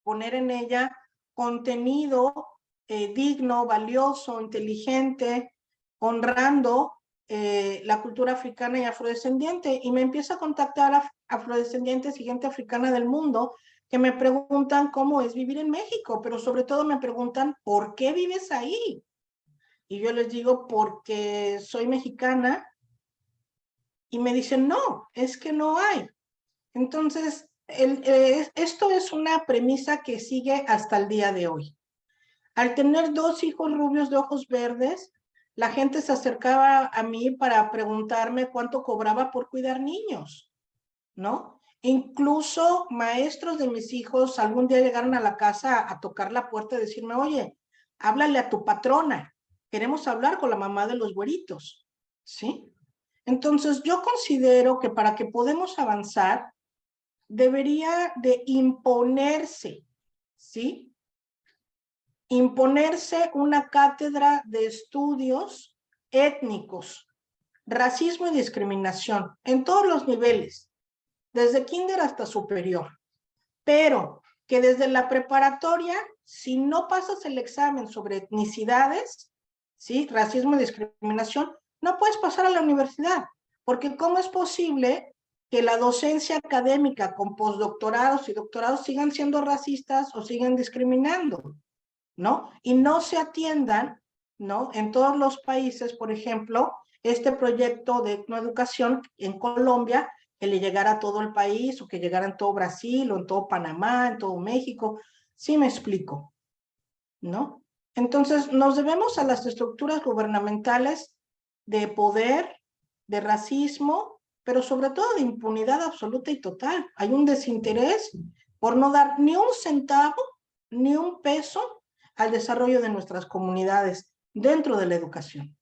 poner en ella contenido digno, valioso, inteligente, honrando la cultura africana y afrodescendiente. Y me empieza a contactar a afrodescendientes y gente africana del mundo que me preguntan cómo es vivir en México, pero sobre todo me preguntan, ¿por qué vives ahí? Y yo les digo, porque soy mexicana. Y me dicen, no, es que no hay. Entonces, esto es una premisa que sigue hasta el día de hoy. Al tener 2 hijos rubios de ojos verdes, la gente se acercaba a mí para preguntarme cuánto cobraba por cuidar niños, ¿no? Incluso maestros de mis hijos algún día llegaron a la casa a tocar la puerta y decirme, oye, háblale a tu patrona, queremos hablar con la mamá de los güeritos, ¿sí? Entonces, yo considero que para que podamos avanzar, debería de imponerse, ¿sí? Imponerse una cátedra de estudios étnicos, racismo y discriminación en todos los niveles, desde kinder hasta superior, pero que desde la preparatoria, si no pasas el examen sobre etnicidades, ¿sí? Racismo y discriminación, no puedes pasar a la universidad, porque ¿cómo es posible que la docencia académica con postdoctorados y doctorados sigan siendo racistas o sigan discriminando, ¿no? Y no se atiendan, ¿no? En todos los países, por ejemplo, este proyecto de etnoeducación en Colombia, que le llegara a todo el país o que llegara en todo Brasil o en todo Panamá, en todo México. Sí me explico, ¿no? Entonces, nos debemos a las estructuras gubernamentales de poder, de racismo, pero sobre todo de impunidad absoluta y total. Hay un desinterés por no dar ni un centavo, ni un peso al desarrollo de nuestras comunidades dentro de la educación.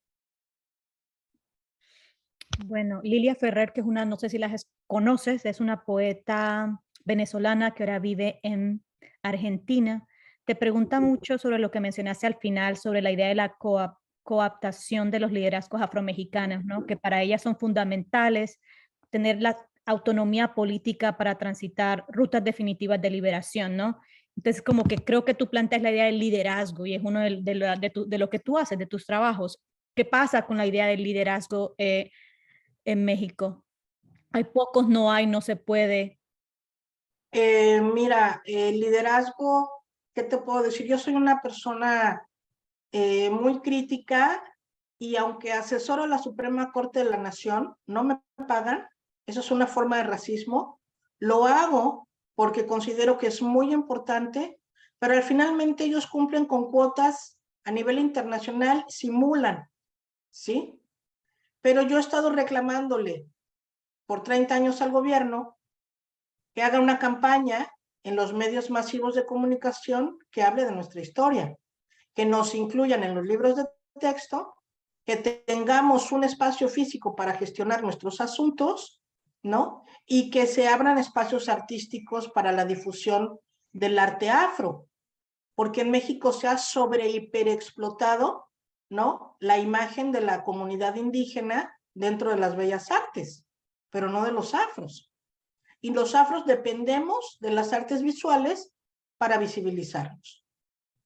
Bueno, Lilia Ferrer, que es una, no sé si la conoces, es una poeta venezolana que ahora vive en Argentina. Te pregunta mucho sobre lo que mencionaste al final, sobre la idea de la coaptación de los liderazgos afromexicanos, ¿no? Que para ella son fundamentales tener autonomía política para transitar rutas definitivas de liberación, ¿no? Entonces, como que creo que tú planteas la idea del liderazgo y es uno de lo que tú haces, de tus trabajos. ¿Qué pasa con la idea del liderazgo en México? Hay pocos, no hay, no se puede. Mira, el liderazgo, ¿qué te puedo decir? Yo soy una persona muy crítica y aunque asesoro a la Suprema Corte de la Nación, no me pagan, eso es una forma de racismo, lo hago porque considero que es muy importante, pero al finalmente ellos cumplen con cuotas a nivel internacional, simulan, ¿sí? Pero yo he estado reclamándole por 30 años al gobierno que haga una campaña en los medios masivos de comunicación que hable de nuestra historia, que nos incluyan en los libros de texto, que tengamos un espacio físico para gestionar nuestros asuntos, ¿no? Y que se abran espacios artísticos para la difusión del arte afro, porque en México se ha sobre hiperexplotado, ¿no? La imagen de la comunidad indígena dentro de las bellas artes, pero no de los afros. Y los afros dependemos de las artes visuales para visibilizarnos,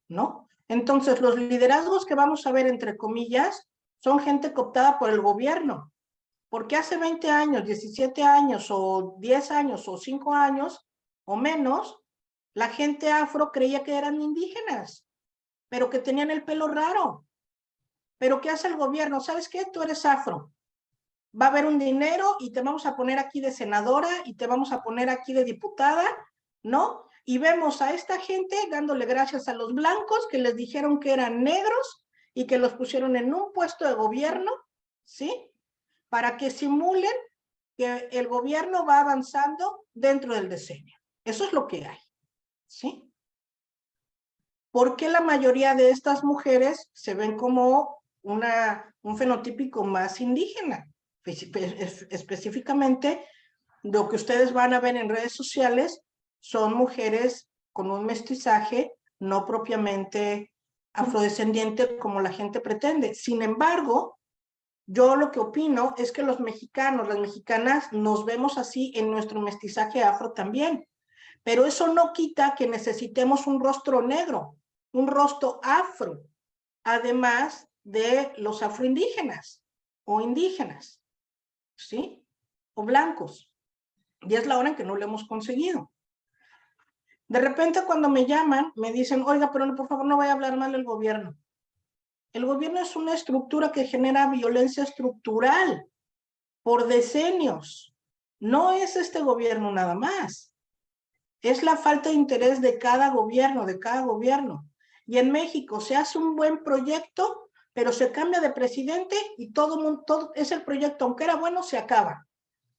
¿no? Entonces, los liderazgos que vamos a ver, entre comillas, son gente cooptada por el gobierno, porque hace 20 años, 17 años, o 10 años, o 5 años, o menos, la gente afro creía que eran indígenas, pero que tenían el pelo raro. Pero ¿qué hace el gobierno? ¿Sabes qué? Tú eres afro. Va a haber un dinero y te vamos a poner aquí de senadora y te vamos a poner aquí de diputada, ¿no? Y vemos a esta gente dándole gracias a los blancos que les dijeron que eran negros y que los pusieron en un puesto de gobierno, ¿sí? Para que simulen que el gobierno va avanzando dentro del decenio. Eso es lo que hay, ¿sí? ¿Por qué la mayoría de estas mujeres se ven como un fenotípico más indígena? Específicamente, lo que ustedes van a ver en redes sociales son mujeres con un mestizaje no propiamente afrodescendiente como la gente pretende. Sin embargo, yo lo que opino es que los mexicanos, las mexicanas, nos vemos así en nuestro mestizaje afro también. Pero eso no quita que necesitemos un rostro negro, un rostro afro, además de los afroindígenas o indígenas, ¿sí? O blancos. Y es la hora en que no lo hemos conseguido. De repente cuando me llaman, me dicen, oiga, pero por favor no vaya a hablar mal del gobierno. El gobierno es una estructura que genera violencia estructural por decenios. No es este gobierno nada más. Es la falta de interés de cada gobierno, Y en México se hace un buen proyecto, pero se cambia de presidente y todo es el proyecto, aunque era bueno, se acaba.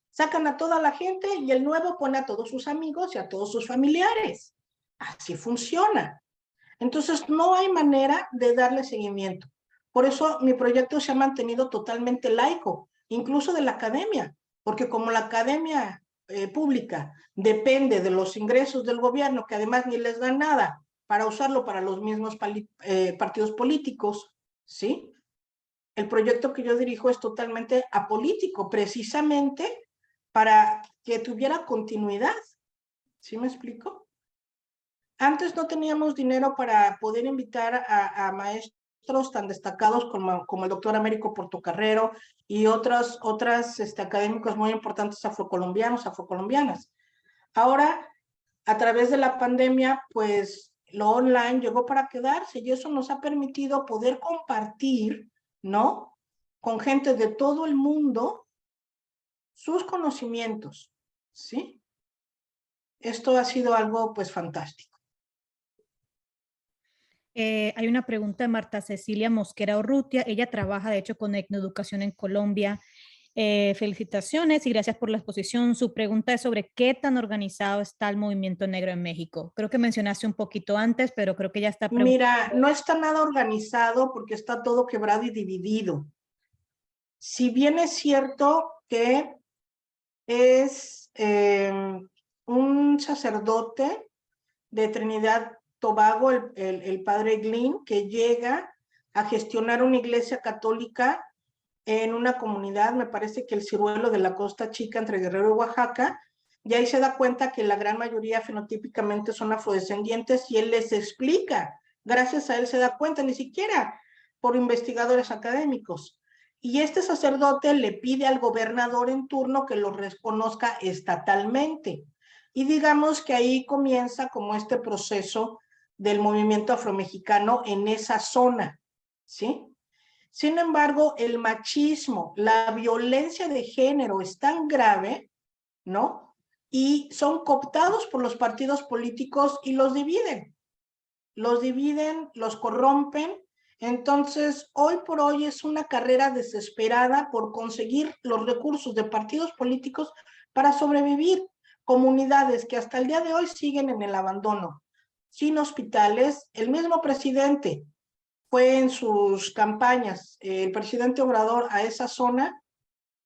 Sacan a toda la gente y el nuevo pone a todos sus amigos y a todos sus familiares. Así funciona. Entonces, no hay manera de darle seguimiento. Por eso mi proyecto se ha mantenido totalmente laico, incluso de la academia, porque como la academia pública depende de los ingresos del gobierno, que además ni les dan nada para usarlo para los mismos partidos políticos, ¿sí? El proyecto que yo dirijo es totalmente apolítico, precisamente para que tuviera continuidad. ¿Sí me explico? Antes no teníamos dinero para poder invitar a maestros tan destacados como el doctor Américo Portocarrero y otros académicos muy importantes afrocolombianos, afrocolombianas. Ahora, a través de la pandemia, pues lo online llegó para quedarse y eso nos ha permitido poder compartir, ¿no? Con gente de todo el mundo sus conocimientos, ¿sí? Esto ha sido algo, pues, fantástico. Hay una pregunta de Marta Cecilia Mosquera Urrutia. Ella trabaja, de hecho, con Etnoeducación en Colombia. Felicitaciones y gracias por la exposición. Su pregunta es sobre qué tan organizado está el movimiento negro en México. Creo que mencionaste un poquito antes, pero creo que ya está preguntando. Mira, no está nada organizado porque está todo quebrado y dividido. Si bien es cierto que es un sacerdote de Trinidad Tobago, el padre Glynn, que llega a gestionar una iglesia católica en una comunidad, me parece que el Ciruelo de la Costa Chica entre Guerrero y Oaxaca, y ahí se da cuenta que la gran mayoría fenotípicamente son afrodescendientes y él les explica, gracias a él se da cuenta, ni siquiera por investigadores académicos. Y este sacerdote le pide al gobernador en turno que lo reconozca estatalmente. Y digamos que ahí comienza como este proceso del movimiento afromexicano en esa zona, ¿sí? Sin embargo, el machismo, la violencia de género es tan grave, ¿no? Y son cooptados por los partidos políticos y los dividen, los corrompen. Entonces, hoy por hoy es una carrera desesperada por conseguir los recursos de partidos políticos para sobrevivir. Comunidades que hasta el día de hoy siguen en el abandono, sin hospitales. El mismo presidente fue en sus campañas, el presidente Obrador, a esa zona,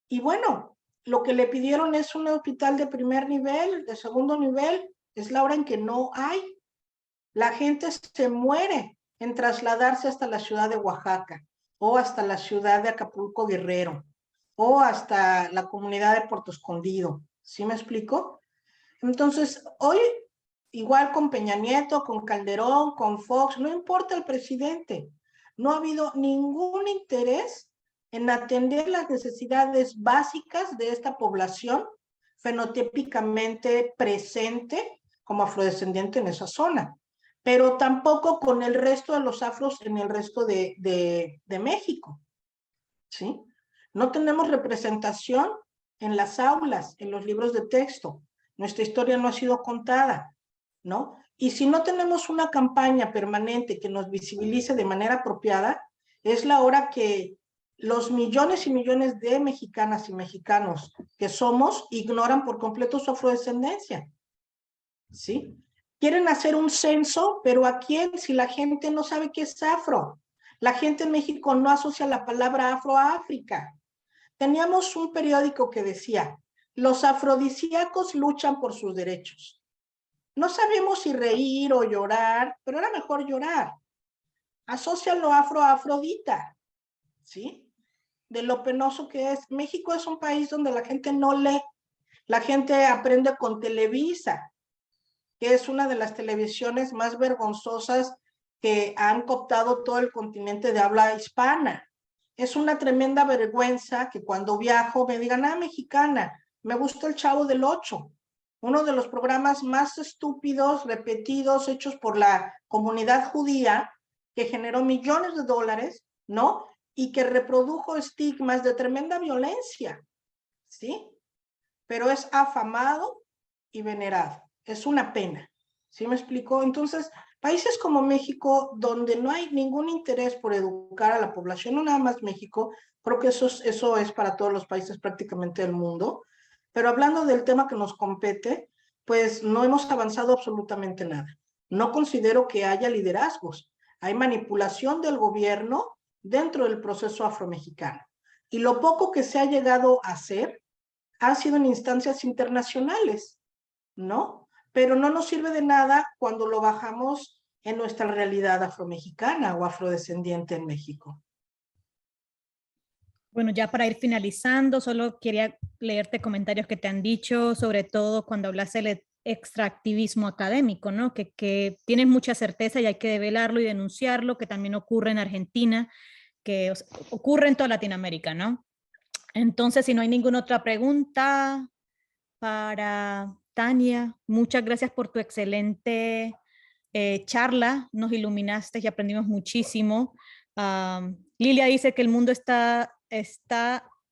y bueno, lo que le pidieron es un hospital de primer nivel, de segundo nivel, es la hora en que no hay. La gente se muere en trasladarse hasta la ciudad de Oaxaca, o hasta la ciudad de Acapulco Guerrero, o hasta la comunidad de Puerto Escondido. ¿Sí me explico? Entonces, hoy, igual con Peña Nieto, con Calderón, con Fox, no importa el presidente, no ha habido ningún interés en atender las necesidades básicas de esta población fenotípicamente presente como afrodescendiente en esa zona, pero tampoco con el resto de los afros en el resto de México, ¿sí? No tenemos representación en las aulas, en los libros de texto. Nuestra historia no ha sido contada, ¿no? Y si no tenemos una campaña permanente que nos visibilice de manera apropiada, es la hora que los millones y millones de mexicanas y mexicanos que somos ignoran por completo su afrodescendencia, ¿sí? Quieren hacer un censo, pero ¿a quién? Si la gente no sabe qué es afro. La gente en México no asocia la palabra afro a África. Teníamos un periódico que decía, los afrodisíacos luchan por sus derechos. No sabíamos si reír o llorar, pero era mejor llorar. Asocian lo afro a Afrodita, ¿sí? De lo penoso que es. México es un país donde la gente no lee, la gente aprende con Televisa, que es una de las televisiones más vergonzosas que han cooptado todo el continente de habla hispana. Es una tremenda vergüenza que cuando viajo me digan, mexicana, me gusta el Chavo del Ocho, uno de los programas más estúpidos, repetidos, hechos por la comunidad judía, que generó millones de dólares, ¿no? Y que reprodujo estigmas de tremenda violencia, ¿sí? Pero es afamado y venerado. Es una pena, ¿sí me explico? Entonces, países como México, donde no hay ningún interés por educar a la población, no nada más México, creo que eso es para todos los países prácticamente del mundo, pero hablando del tema que nos compete, pues no hemos avanzado absolutamente nada. No considero que haya liderazgos. Hay manipulación del gobierno dentro del proceso afromexicano. Y lo poco que se ha llegado a hacer han sido en instancias internacionales, ¿no? Pero no nos sirve de nada cuando lo bajamos en nuestra realidad afromexicana o afrodescendiente en México. Bueno, ya para ir finalizando, solo quería leerte comentarios que te han dicho, sobre todo cuando hablas del extractivismo académico, ¿no? Que tienes mucha certeza y hay que develarlo y denunciarlo, que también ocurre en Argentina, que ocurre en toda Latinoamérica, ¿no? Entonces, si no hay ninguna otra pregunta para Tania, muchas gracias por tu excelente charla, nos iluminaste y aprendimos muchísimo. Lilia dice que el mundo está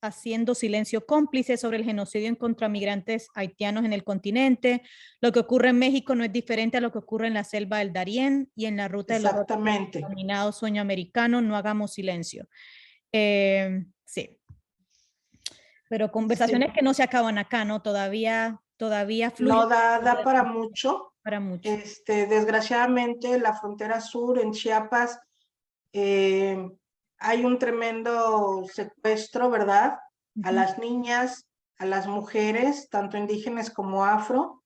haciendo silencio cómplice sobre el genocidio en contra migrantes haitianos en el continente. Lo que ocurre en México no es diferente a lo que ocurre en la selva del Darién y en la ruta del denominado sueño americano. No hagamos silencio. Sí. Pero conversaciones que no se acaban acá, ¿no? Todavía fluye. No da para mucho. Para mucho. Desgraciadamente, la frontera sur en Chiapas hay un tremendo secuestro, ¿verdad? A las niñas, a las mujeres, tanto indígenas como afro,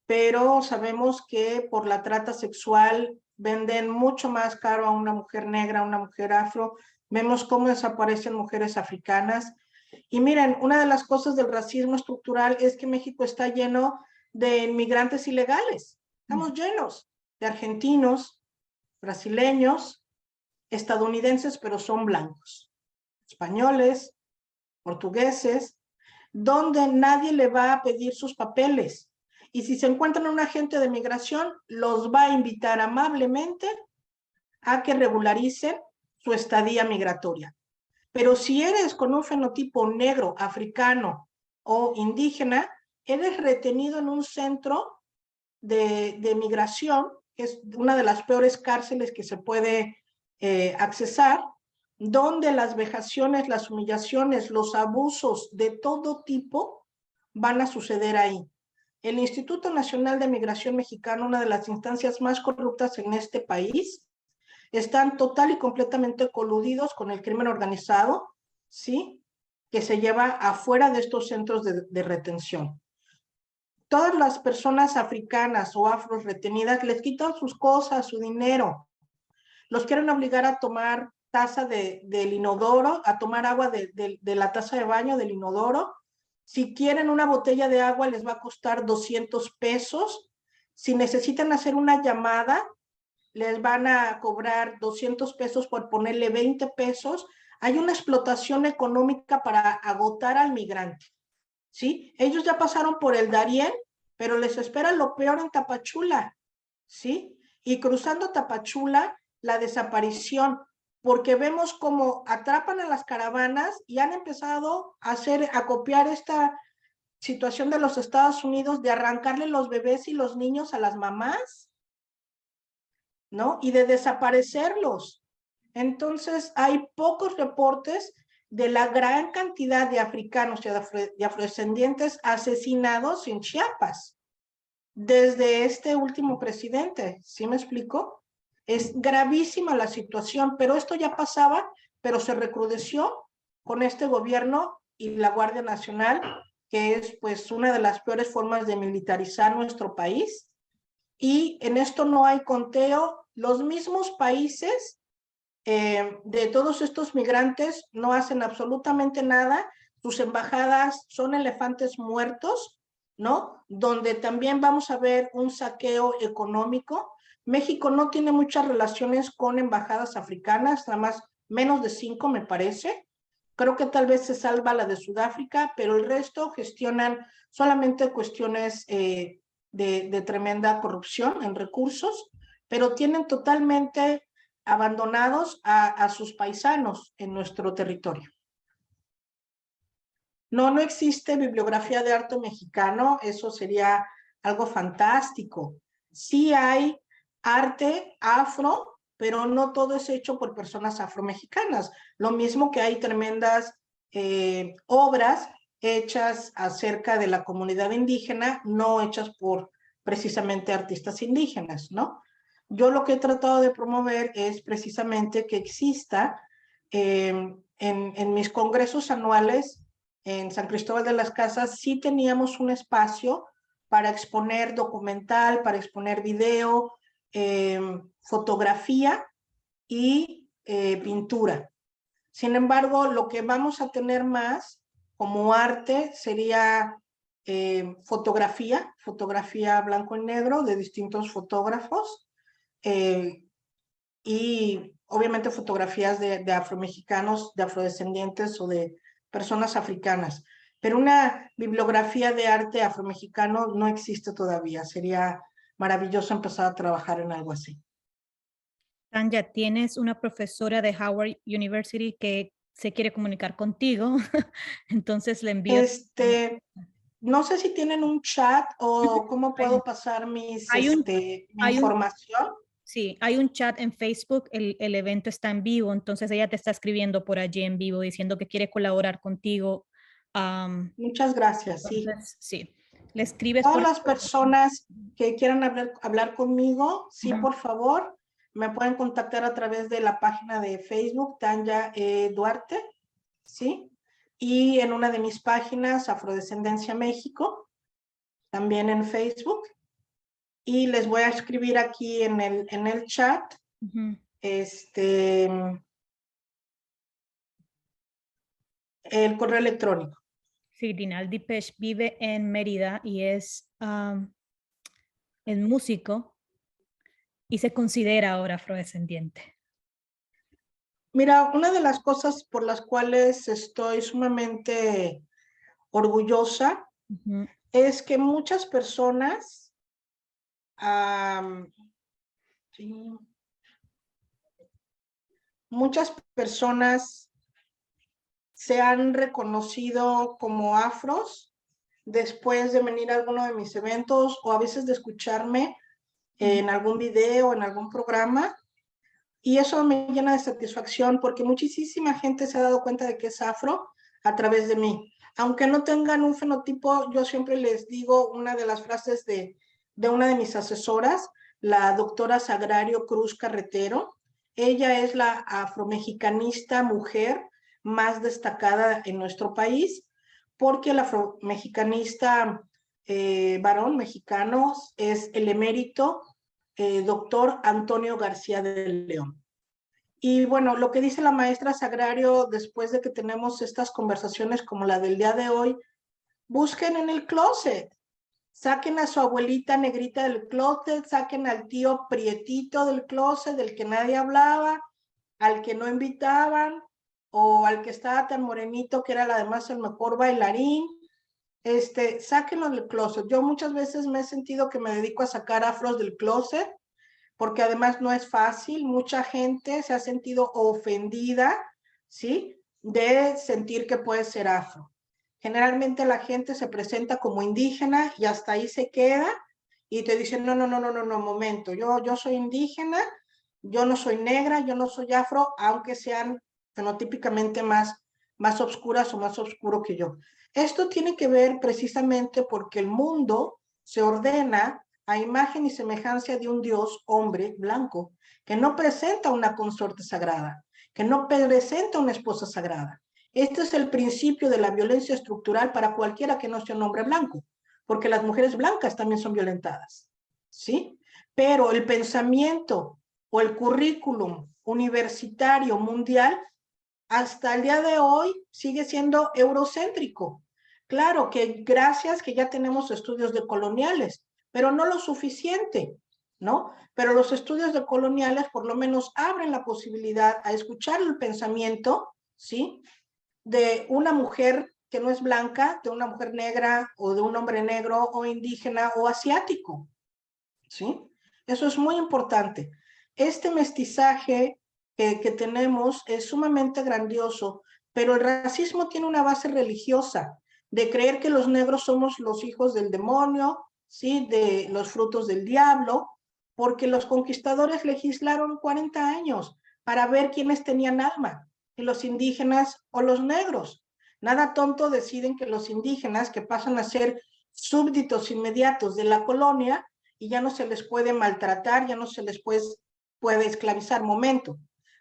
pero sabemos que por la trata sexual venden mucho más caro a una mujer negra, a una mujer afro, vemos cómo desaparecen mujeres africanas. Y miren, una de las cosas del racismo estructural es que México está lleno de inmigrantes ilegales. Estamos llenos de argentinos, brasileños, estadounidenses, pero son blancos, españoles, portugueses, donde nadie le va a pedir sus papeles. Y si se encuentran un agente de migración, los va a invitar amablemente a que regularicen su estadía migratoria. Pero si eres con un fenotipo negro, africano o indígena, eres retenido en un centro de migración, que es una de las peores cárceles que se puede accesar, donde las vejaciones, las humillaciones, los abusos de todo tipo van a suceder ahí. El Instituto Nacional de Migración Mexicano, una de las instancias más corruptas en este país, están total y completamente coludidos con el crimen organizado, ¿sí? Que se lleva afuera de estos centros de retención. Todas las personas africanas o afros retenidas les quitan sus cosas, su dinero, los quieren obligar a tomar taza del inodoro, a tomar agua de la taza de baño del inodoro. Si quieren una botella de agua les va a costar 200 pesos. Si necesitan hacer una llamada, les van a cobrar 200 pesos por ponerle 20 pesos. Hay una explotación económica para agotar al migrante, ¿sí? Ellos ya pasaron por el Darién, pero les espera lo peor en Tapachula, ¿sí? Y cruzando Tapachula, la desaparición, porque vemos cómo atrapan a las caravanas y han empezado a copiar esta situación de los Estados Unidos de arrancarle los bebés y los niños a las mamás, ¿no? Y de desaparecerlos. Entonces, hay pocos reportes de la gran cantidad de africanos y afrodescendientes asesinados en Chiapas desde este último presidente. ¿Sí me explico? Es gravísima la situación, pero esto ya pasaba, pero se recrudeció con este gobierno y la Guardia Nacional, que es pues una de las peores formas de militarizar nuestro país. Y en esto no hay conteo. Los mismos países de todos estos migrantes no hacen absolutamente nada. Sus embajadas son elefantes muertos, ¿no? Donde también vamos a ver un saqueo económico. México no tiene muchas relaciones con embajadas africanas, nada más menos de 5 me parece. Creo que tal vez se salva la de Sudáfrica, pero el resto gestionan solamente cuestiones de tremenda corrupción en recursos, pero tienen totalmente abandonados a sus paisanos en nuestro territorio. No existe bibliografía de arte mexicano, eso sería algo fantástico. Sí hay arte afro, pero no todo es hecho por personas afromexicanas. Lo mismo que hay tremendas obras hechas acerca de la comunidad indígena, no hechas por precisamente artistas indígenas, ¿no? Yo lo que he tratado de promover es precisamente que exista en mis congresos anuales en San Cristóbal de las Casas, sí teníamos un espacio para exponer documental, para exponer video, fotografía y pintura. Sin embargo, lo que vamos a tener más como arte sería fotografía blanco y negro de distintos fotógrafos, y obviamente fotografías de afromexicanos, de afrodescendientes o de personas africanas. Pero una bibliografía de arte afromexicano no existe todavía. Sería maravilloso empezar a trabajar en algo así. Tanya, tienes una profesora de Howard University que se quiere comunicar contigo, entonces le envío. No sé si tienen un chat o cómo puedo pasar mi información. Sí, hay un chat en Facebook, el evento está en vivo, entonces ella te está escribiendo por allí en vivo diciendo que quiere colaborar contigo. Muchas gracias, sí. Sí, le escribes Todas las personas que quieran hablar conmigo, sí, por favor, me pueden contactar a través de la página de Facebook, Tanya Duarte, ¿sí? Y en una de mis páginas, Afrodescendencia México, también en Facebook. Y les voy a escribir aquí en el chat, El correo electrónico. Sí, Rinaldi Pech vive en Mérida y es músico y se considera ahora afrodescendiente. Mira, una de las cosas por las cuales estoy sumamente orgullosa es que muchas personas sí, muchas personas se han reconocido como afros después de venir a alguno de mis eventos o a veces de escucharme en algún video, en algún programa. Y eso me llena de satisfacción porque muchísima gente se ha dado cuenta de que es afro a través de mí. Aunque no tengan un fenotipo, yo siempre les digo una de las frases de una de mis asesoras, la doctora Sagrario Cruz Carretero. Ella es la afromexicanista mujer más destacada en nuestro país, porque el afromexicanista varón mexicano es el emérito doctor Antonio García de León. Y bueno, lo que dice la maestra Sagrario después de que tenemos estas conversaciones como la del día de hoy, busquen en el closet, saquen a su abuelita negrita del closet, saquen al tío prietito del closet, del que nadie hablaba, al que no invitaban, o al que estaba tan morenito que era además el mejor bailarín, sáquenlo del closet. Yo muchas veces me he sentido que me dedico a sacar afros del closet, porque además no es fácil, mucha gente se ha sentido ofendida, ¿sí? De sentir que puede ser afro. Generalmente la gente se presenta como indígena y hasta ahí se queda y te dicen, no, momento, yo soy indígena, yo no soy negra, yo no soy afro, aunque sean fenotípicamente más oscuras o más oscuro que yo. Esto tiene que ver precisamente porque el mundo se ordena a imagen y semejanza de un Dios hombre blanco, que no presenta una consorte sagrada, que no presenta una esposa sagrada. Este es el principio de la violencia estructural para cualquiera que no sea un hombre blanco, porque las mujeres blancas también son violentadas, ¿sí? Pero el pensamiento o el currículum universitario mundial hasta el día de hoy sigue siendo eurocéntrico. Claro que gracias que ya tenemos estudios decoloniales, pero no lo suficiente, ¿no? Pero los estudios decoloniales por lo menos abren la posibilidad a escuchar el pensamiento, ¿sí? De una mujer que no es blanca, de una mujer negra o de un hombre negro o indígena o asiático, ¿sí? Eso es muy importante. Este mestizaje que tenemos es sumamente grandioso, pero el racismo tiene una base religiosa, de creer que los negros somos los hijos del demonio, ¿sí? De los frutos del diablo, porque los conquistadores legislaron 40 años para ver quiénes tenían alma, y los indígenas o los negros. Nada tonto deciden que los indígenas, que pasan a ser súbditos inmediatos de la colonia, y ya no se les puede maltratar, ya no se les puede esclavizar. Momento,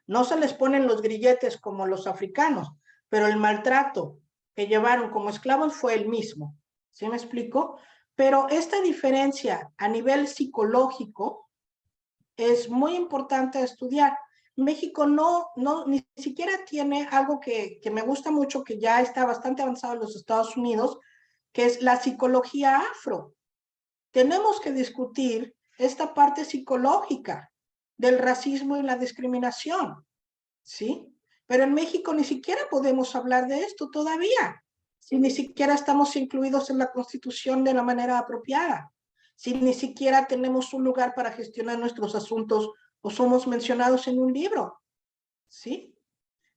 no se les ponen los grilletes como los africanos, pero el maltrato que llevaron como esclavos fue el mismo. ¿Sí me explico? Pero esta diferencia a nivel psicológico es muy importante estudiar. México ni siquiera tiene algo que me gusta mucho, que ya está bastante avanzado en los Estados Unidos, que es la psicología afro. Tenemos que discutir esta parte psicológica del racismo y la discriminación, ¿sí? Pero en México ni siquiera podemos hablar de esto todavía, si ni siquiera estamos incluidos en la Constitución de la manera apropiada, si ni siquiera tenemos un lugar para gestionar nuestros asuntos o somos mencionados en un libro, ¿sí?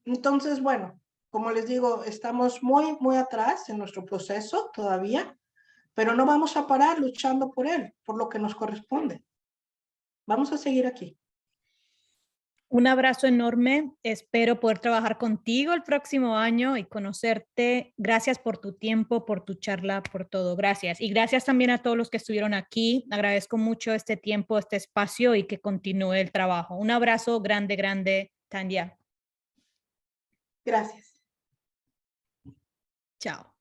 Entonces, bueno, como les digo, estamos muy atrás en nuestro proceso todavía, pero no vamos a parar luchando por él, por lo que nos corresponde. Vamos a seguir aquí. Un abrazo enorme. Espero poder trabajar contigo el próximo año y conocerte. Gracias por tu tiempo, por tu charla, por todo. Gracias. Y gracias también a todos los que estuvieron aquí. Agradezco mucho este tiempo, este espacio y que continúe el trabajo. Un abrazo grande, Tanya. Gracias. Chao.